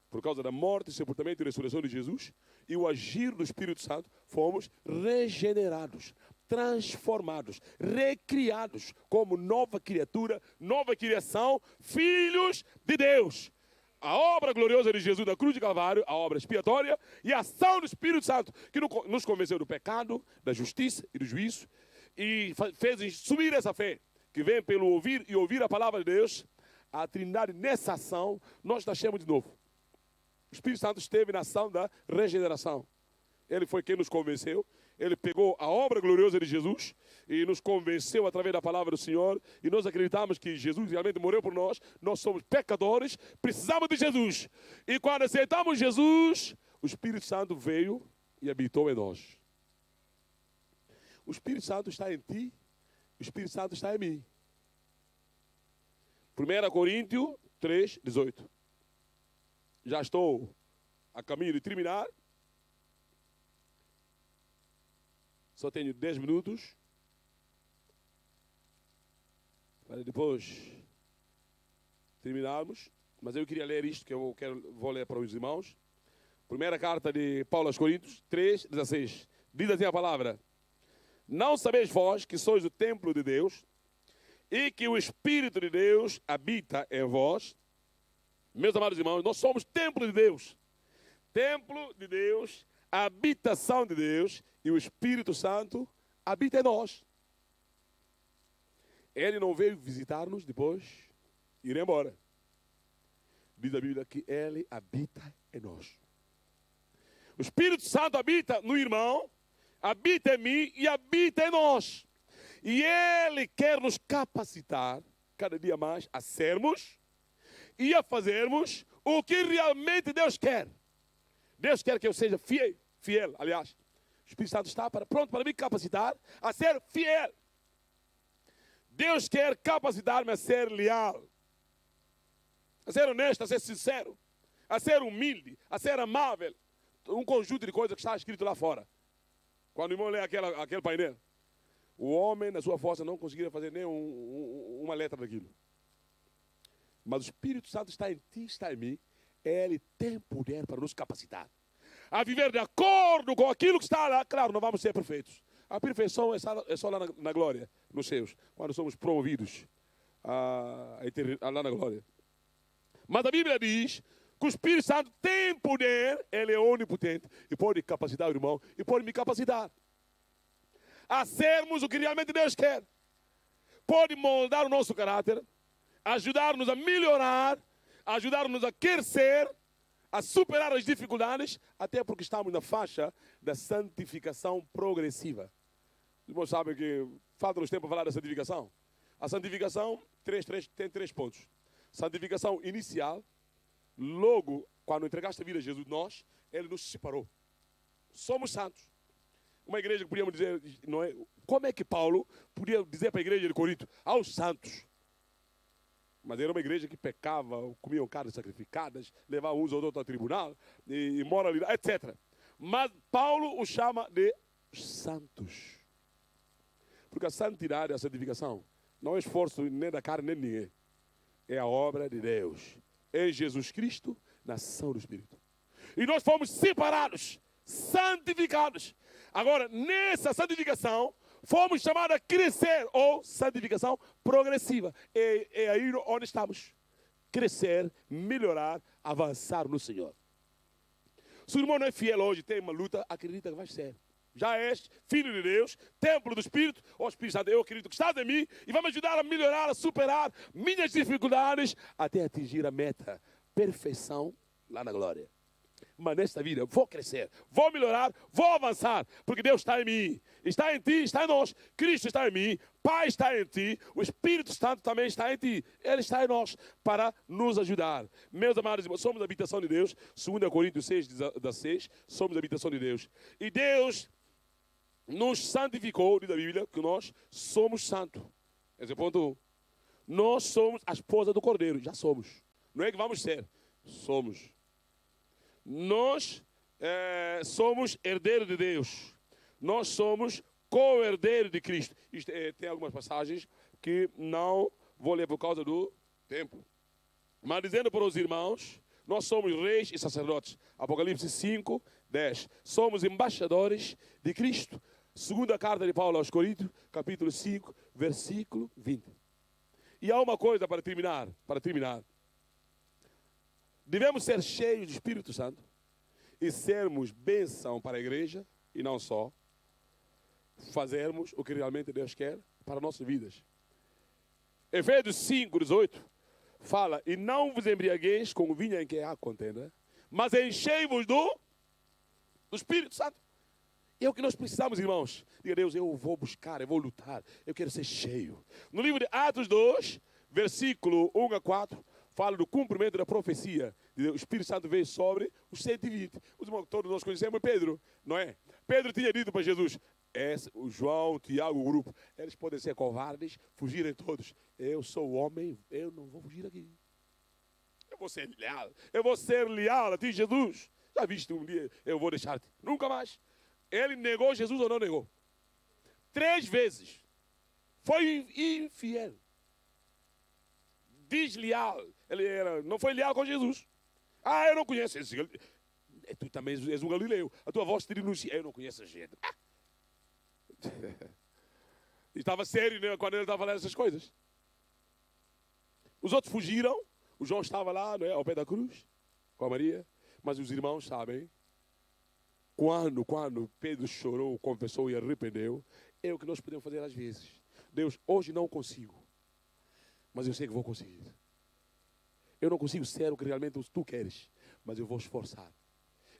Por causa da morte, sepultamento e ressurreição de Jesus e o agir do Espírito Santo, fomos regenerados, transformados, recriados como nova criatura, nova criação, filhos de Deus. A obra gloriosa de Jesus na cruz de Calvário, a obra expiatória e a ação do Espírito Santo que nos convenceu do pecado, da justiça e do juízo e fez subir essa fé que vem pelo ouvir e ouvir a palavra de Deus. A Trindade nessa ação, nós nascemos de novo. O Espírito Santo esteve na ação da regeneração. Ele foi quem nos convenceu. Ele pegou a obra gloriosa de Jesus e nos convenceu através da palavra do Senhor. E nós acreditamos que Jesus realmente morreu por nós. Nós somos pecadores, precisamos de Jesus. E quando aceitamos Jesus, o Espírito Santo veio e habitou em nós. O Espírito Santo está em ti, o Espírito Santo está em mim. 1 Coríntios 3, 18. Já estou a caminho de terminar. Só tenho 10 minutos. Para depois terminarmos. Mas eu queria ler isto que vou ler para os irmãos. Primeira carta de Paulo aos Coríntios 3, 16. Diz assim a palavra: Não sabeis vós que sois o templo de Deus e que o Espírito de Deus habita em vós? Meus amados irmãos, nós somos templo de Deus. Templo de Deus, a habitação de Deus, e o Espírito Santo habita em nós. Ele não veio visitar-nos, depois ir embora. Diz a Bíblia que ele habita em nós. O Espírito Santo habita no irmão, habita em mim e habita em nós. E ele quer nos capacitar, cada dia mais, a sermos e a fazermos o que realmente Deus quer. Deus quer que eu seja fiel, aliás. O Espírito Santo está pronto para me capacitar a ser fiel. Deus quer capacitar-me a ser leal, a ser honesto, a ser sincero, a ser humilde, a ser amável. Um conjunto de coisas que está escrito lá fora. Quando o irmão lê aquele painel, o homem, na sua força, não conseguiria fazer nem uma letra daquilo. Mas o Espírito Santo está em ti, está em mim. Ele tem poder para nos capacitar a viver de acordo com aquilo que está lá. Claro, não vamos ser perfeitos. A perfeição é só lá na glória, nos céus, quando somos promovidos lá na glória. Mas a Bíblia diz que o Espírito Santo tem poder, ele é onipotente, e pode capacitar o irmão, e pode me capacitar a sermos o que realmente Deus quer. Pode moldar o nosso caráter, ajudar-nos a melhorar, ajudar-nos a crescer, a superar as dificuldades, até porque estamos na faixa da santificação progressiva. Os irmãos sabem que falta-nos tempo para falar da santificação. A santificação tem 3 pontos. Santificação inicial, logo quando entregaste a vida a Jesus, ele nos separou. Somos santos. Uma igreja que podíamos dizer, não é? Como é que Paulo podia dizer para a igreja de Corinto, aos santos? Mas era uma igreja que pecava, comiam carnes sacrificadas, levavam uns ou outros ao tribunal, e moralidade, etc. Mas Paulo os chama de santos. Porque a santidade, a santificação, não é esforço nem da carne nem de ninguém. É a obra de Deus. Em Jesus Cristo, na ação do Espírito. E nós fomos separados, santificados. Agora, nessa santificação, fomos chamados a crescer, ou santificação progressiva. É aí onde estamos. Crescer, melhorar, avançar no Senhor. Se o irmão não é fiel hoje, tem uma luta, acredita que vai ser. Já és filho de Deus, templo do Espírito, ó Espírito Santo, eu acredito que estás em mim e vai me ajudar a melhorar, a superar minhas dificuldades até atingir a meta, perfeição lá na glória. Mas nesta vida eu vou crescer, vou melhorar, vou avançar, porque Deus está em mim, está em ti, está em nós. Cristo está em mim, Pai está em ti, o Espírito Santo também está em ti. Ele está em nós para nos ajudar. Meus amados irmãos, somos a habitação de Deus. 2 Coríntios 6:16, somos a habitação de Deus. E Deus nos santificou, diz a Bíblia, que nós somos santos. Esse é o ponto 1. Nós somos a esposa do Cordeiro, já somos. Não é que vamos ser, somos. Nós somos herdeiros de Deus. Nós somos co-herdeiros de Cristo. Tem algumas passagens que não vou ler por causa do tempo. Mas dizendo para os irmãos, nós somos reis e sacerdotes. Apocalipse 5:10. Somos embaixadores de Cristo. Segunda carta de Paulo aos Coríntios, capítulo 5, versículo 20. E há uma coisa para terminar. Devemos ser cheios do Espírito Santo e sermos bênção para a igreja, e não só, fazermos o que realmente Deus quer para nossas vidas. Efésios 5:18 fala, e não vos embriagueis com o vinho em que há contenda, mas enchei-vos do Espírito Santo. É o que nós precisamos, irmãos. Diga a Deus, eu vou buscar, eu vou lutar, eu quero ser cheio. No livro de Atos 2, versículo 1-4, fala do cumprimento da profecia. O Espírito Santo veio sobre os 120. Os irmãos, todos nós conhecemos Pedro, não é? Pedro tinha dito para Jesus, o João, o Tiago, o grupo, eles podem ser covardes, fugirem todos. Eu sou homem, eu não vou fugir aqui. Eu vou ser leal a ti, Jesus. Já viste um dia, eu vou deixar-te. Nunca mais. Ele negou Jesus ou não negou? 3 vezes. Foi infiel. Desleal. Ele não foi leal com Jesus. Eu não conheço esse. Tu também és um galileu. A tua voz te denuncia. Eu não conheço a gente. E estava sério, né, quando ele estava falando essas coisas. Os outros fugiram. O João estava lá, não é, ao pé da cruz, com a Maria. Mas os irmãos sabem, quando Pedro chorou, confessou e arrependeu, é o que nós podemos fazer às vezes. Deus, hoje não consigo, mas eu sei que vou conseguir. Eu não consigo ser o que realmente tu queres, mas eu vou esforçar.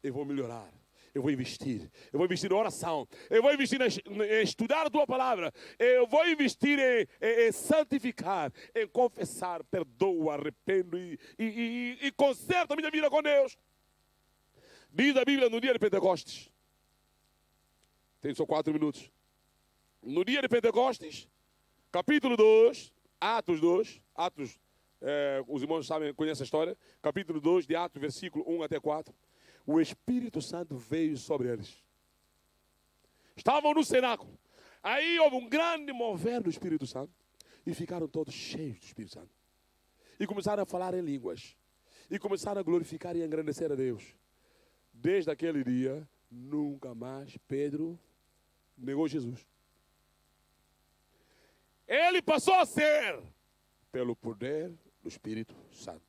Eu vou melhorar. Eu vou investir. Eu vou investir em oração. Eu vou investir em estudar a tua palavra. Eu vou investir em santificar, em confessar, perdoo, arrependo e conserto a minha vida com Deus. Diz a Bíblia no dia de Pentecostes. Tem só 4 minutos. No dia de Pentecostes, capítulo 2, Atos 2, os irmãos sabem, conhecem a história. Capítulo 2 de Atos, versículo 1 até 4. O Espírito Santo veio sobre eles. Estavam no cenáculo. Aí houve um grande mover do Espírito Santo. E ficaram todos cheios do Espírito Santo. E começaram a falar em línguas. E começaram a glorificar e a engrandecer a Deus. Desde aquele dia, nunca mais Pedro negou Jesus. Ele passou a ser pelo poder do Espírito Santo.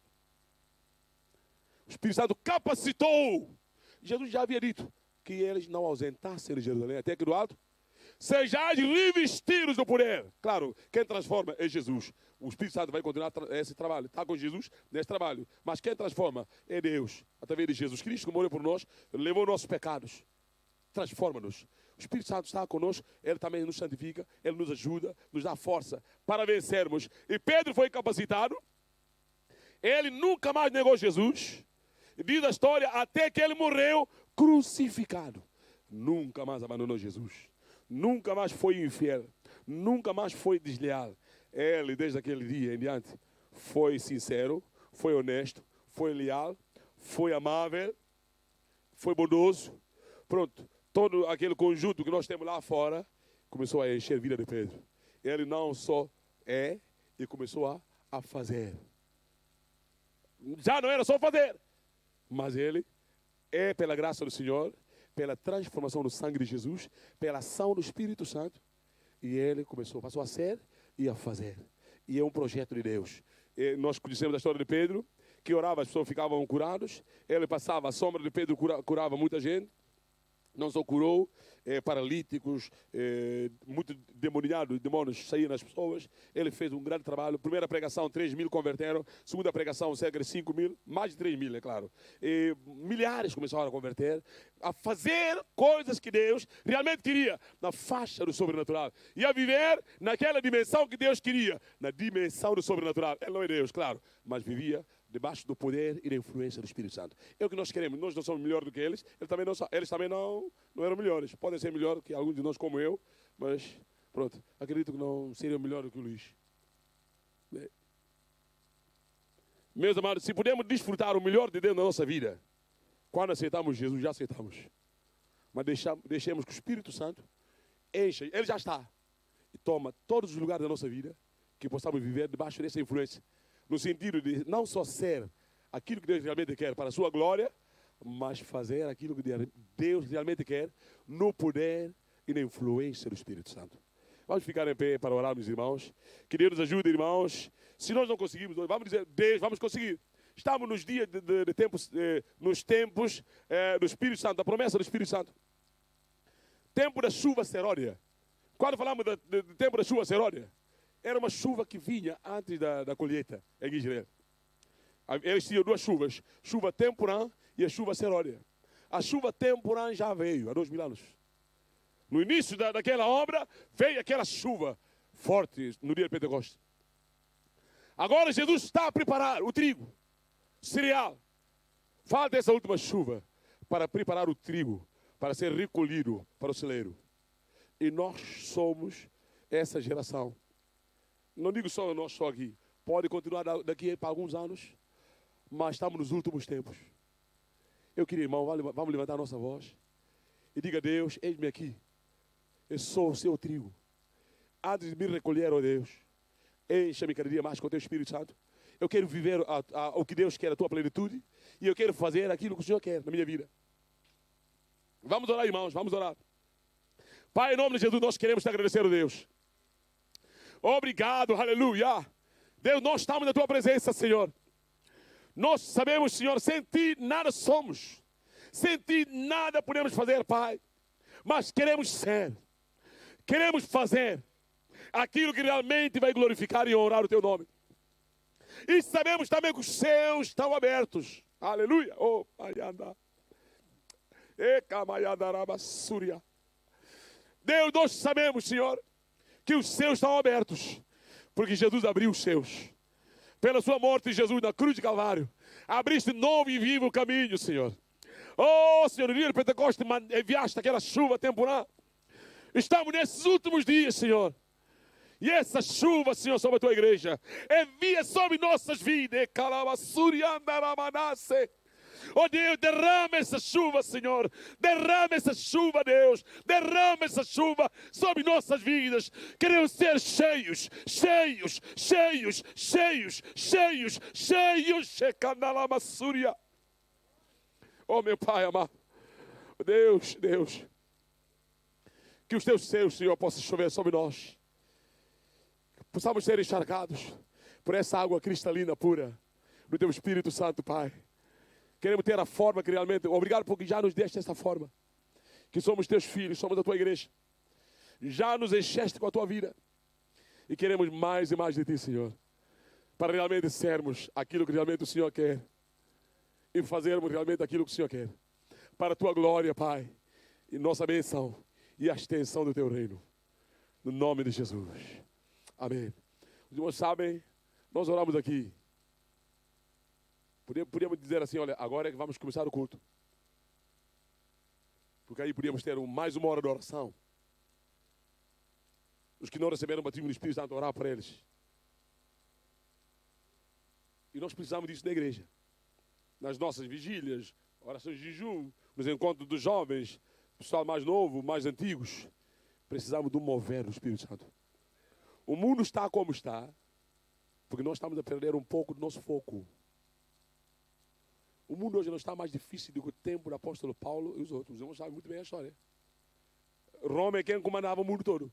O Espírito Santo capacitou. Jesus já havia dito que eles não ausentassem de Jerusalém até que do alto sejais revestidos do poder. Claro, quem transforma é Jesus. O Espírito Santo vai continuar esse trabalho. Está com Jesus nesse trabalho. Mas quem transforma é Deus. Através de Jesus Cristo, que morreu por nós, levou nossos pecados. Transforma-nos. O Espírito Santo está conosco. Ele também nos santifica. Ele nos ajuda, nos dá força para vencermos. E Pedro foi capacitado. Ele nunca mais negou Jesus. Diz a história, até que ele morreu crucificado. Nunca mais abandonou Jesus. Nunca mais foi infiel. Nunca mais foi desleal. Ele, desde aquele dia em diante, foi sincero, foi honesto, foi leal, foi amável, foi bondoso. Pronto, todo aquele conjunto que nós temos lá fora começou a encher a vida de Pedro. Ele não só é, e começou a fazer. Já não era só fazer. Mas ele é pela graça do Senhor, pela transformação do sangue de Jesus, pela ação do Espírito Santo. E ele passou a ser e a fazer. E é um projeto de Deus. E nós conhecemos a história de Pedro, que orava, as pessoas ficavam curadas. Ele passava, a sombra de Pedro curava muita gente. Não só curou paralíticos, muito demônios saíam nas pessoas. Ele fez um grande trabalho. Primeira pregação, 3.000 converteram. Segunda pregação, cerca de 5.000. Mais de 3.000, é claro. Milhares começaram a converter, a fazer coisas que Deus realmente queria, na faixa do sobrenatural. E a viver naquela dimensão que Deus queria, na dimensão do sobrenatural. Ele não é Deus, claro, mas vivia debaixo do poder e da influência do Espírito Santo. É o que nós queremos. Nós não somos melhores do que eles. Eles também não eram melhores. Podem ser melhores que alguns de nós, como eu, mas, pronto, acredito que não seriam melhores do que o Luís. Meus amados, se pudermos desfrutar o melhor de Deus na nossa vida, quando aceitamos Jesus, já aceitamos. Mas deixemos que o Espírito Santo encha. Ele já está. E toma todos os lugares da nossa vida que possamos viver debaixo dessa influência. No sentido de não só ser aquilo que Deus realmente quer para a sua glória, mas fazer aquilo que Deus realmente quer no poder e na influência do Espírito Santo. Vamos ficar em pé para orar, meus irmãos. Que Deus nos ajude, irmãos. Se nós não conseguimos, vamos dizer, Deus, vamos conseguir. Estamos nos dias de tempos, nos tempos do Espírito Santo, da promessa do Espírito Santo. Tempo da chuva seródia. Quando falamos do tempo da chuva seródia, era uma chuva que vinha antes da colheita em Israel. Eles tinham duas chuvas, chuva temporã e a chuva seródia. A chuva temporã já veio há 2.000 anos. No início daquela obra, veio aquela chuva forte no dia de Pentecostes. Agora Jesus está a preparar o trigo, cereal. Falta essa última chuva para preparar o trigo, para ser recolhido para o celeiro. E nós somos essa geração. Não digo só nós só aqui. Pode continuar daqui para alguns anos, mas estamos nos últimos tempos. Eu queria, irmão, vamos levantar a nossa voz e diga a Deus, eis-me aqui. Eu sou o seu trigo. Antes de me recolher, ó Deus, encha-me cada dia mais com o teu Espírito Santo. Eu quero viver o que Deus quer, a tua plenitude, e eu quero fazer aquilo que o Senhor quer na minha vida. Vamos orar, irmãos, vamos orar. Pai, em nome de Jesus, nós queremos te agradecer, ó Deus. Obrigado, aleluia. Deus, nós estamos na tua presença, Senhor. Nós sabemos, Senhor, sem ti nada somos. Sem ti nada podemos fazer, Pai. Mas queremos ser. Queremos fazer aquilo que realmente vai glorificar e honrar o teu nome. E sabemos também que os céus estão abertos. Aleluia. Oh, Mayanda. Ekamayandarabassúria. Deus, nós sabemos, Senhor, que os céus estão abertos. Porque Jesus abriu os céus. Pela sua morte, Jesus, na cruz de Calvário, abriste novo e vivo caminho, Senhor. Oh, Senhor, no dia de Pentecostes, enviaste aquela chuva temporal. Estamos nesses últimos dias, Senhor. E essa chuva, Senhor, sobre a tua igreja, envia sobre nossas vidas. Oh Deus, derrama essa chuva, Senhor. Derrama essa chuva, Deus. Derrama essa chuva sobre nossas vidas. Queremos ser cheios, cheios, cheios, cheios, cheios, cheios. Oh, meu Pai amado. Deus, Deus. Que os teus céus, Senhor, possam chover sobre nós. Possamos ser encharcados por essa água cristalina pura do teu Espírito Santo, Pai. Queremos ter a forma que realmente... Obrigado porque já nos deste essa forma. Que somos teus filhos, somos da tua igreja. Já nos encheste com a tua vida. E queremos mais e mais de ti, Senhor. Para realmente sermos aquilo que realmente o Senhor quer. E fazermos realmente aquilo que o Senhor quer. Para a tua glória, Pai. E nossa bênção. E a extensão do teu reino. No nome de Jesus. Amém. Os irmãos sabem, nós oramos aqui. Podíamos dizer assim, olha, agora é que vamos começar o culto. Porque aí podíamos ter mais uma hora de oração. Os que não receberam o batismo do Espírito Santo, orar para eles. E nós precisamos disso na igreja. Nas nossas vigílias, orações de jejum, nos encontros dos jovens, pessoal mais novo, mais antigos. Precisamos de um mover do Espírito Santo. O mundo está como está, porque nós estamos a perder um pouco do nosso foco. O mundo hoje não está mais difícil do que o tempo do apóstolo Paulo e os outros. Os irmãos sabem muito bem a história. Roma é quem comandava o mundo todo.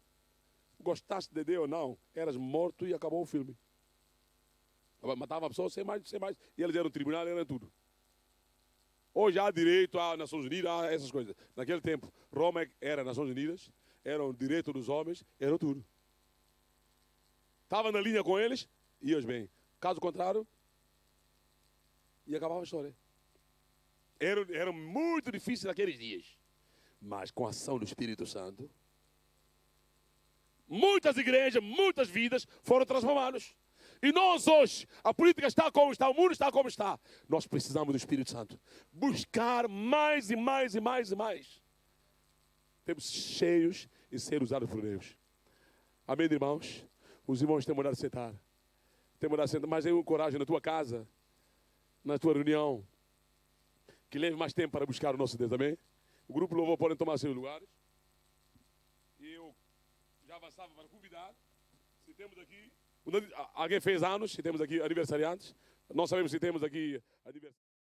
Gostasse de Deus ou não, eras morto e acabou o filme. Matava a pessoa sem mais. E eles eram tribunal, eram tudo. Hoje há direito às Nações Unidas, há essas coisas. Naquele tempo, Roma era Nações Unidas, era o direito dos homens, era tudo. Estava na linha com eles, ias bem. Caso contrário, e acabava a história. Era muito difícil naqueles dias. Mas com a ação do Espírito Santo, muitas igrejas, muitas vidas foram transformadas. E nós hoje, a política está como está, o mundo está como está. Nós precisamos do Espírito Santo. Buscar mais e mais e mais e mais. Temos cheios e ser usados por Deus. Amém, irmãos? Os irmãos têm mandado sentar. Têm mandado sentar, mas eu coragem na tua casa, na tua reunião, que leve mais tempo para buscar o nosso Deus, amém? O grupo louvor podem tomar seus lugares. E eu já avançava para convidar. Se temos aqui, alguém fez anos, se temos aqui aniversariantes, nós sabemos se temos aqui aniversariantes.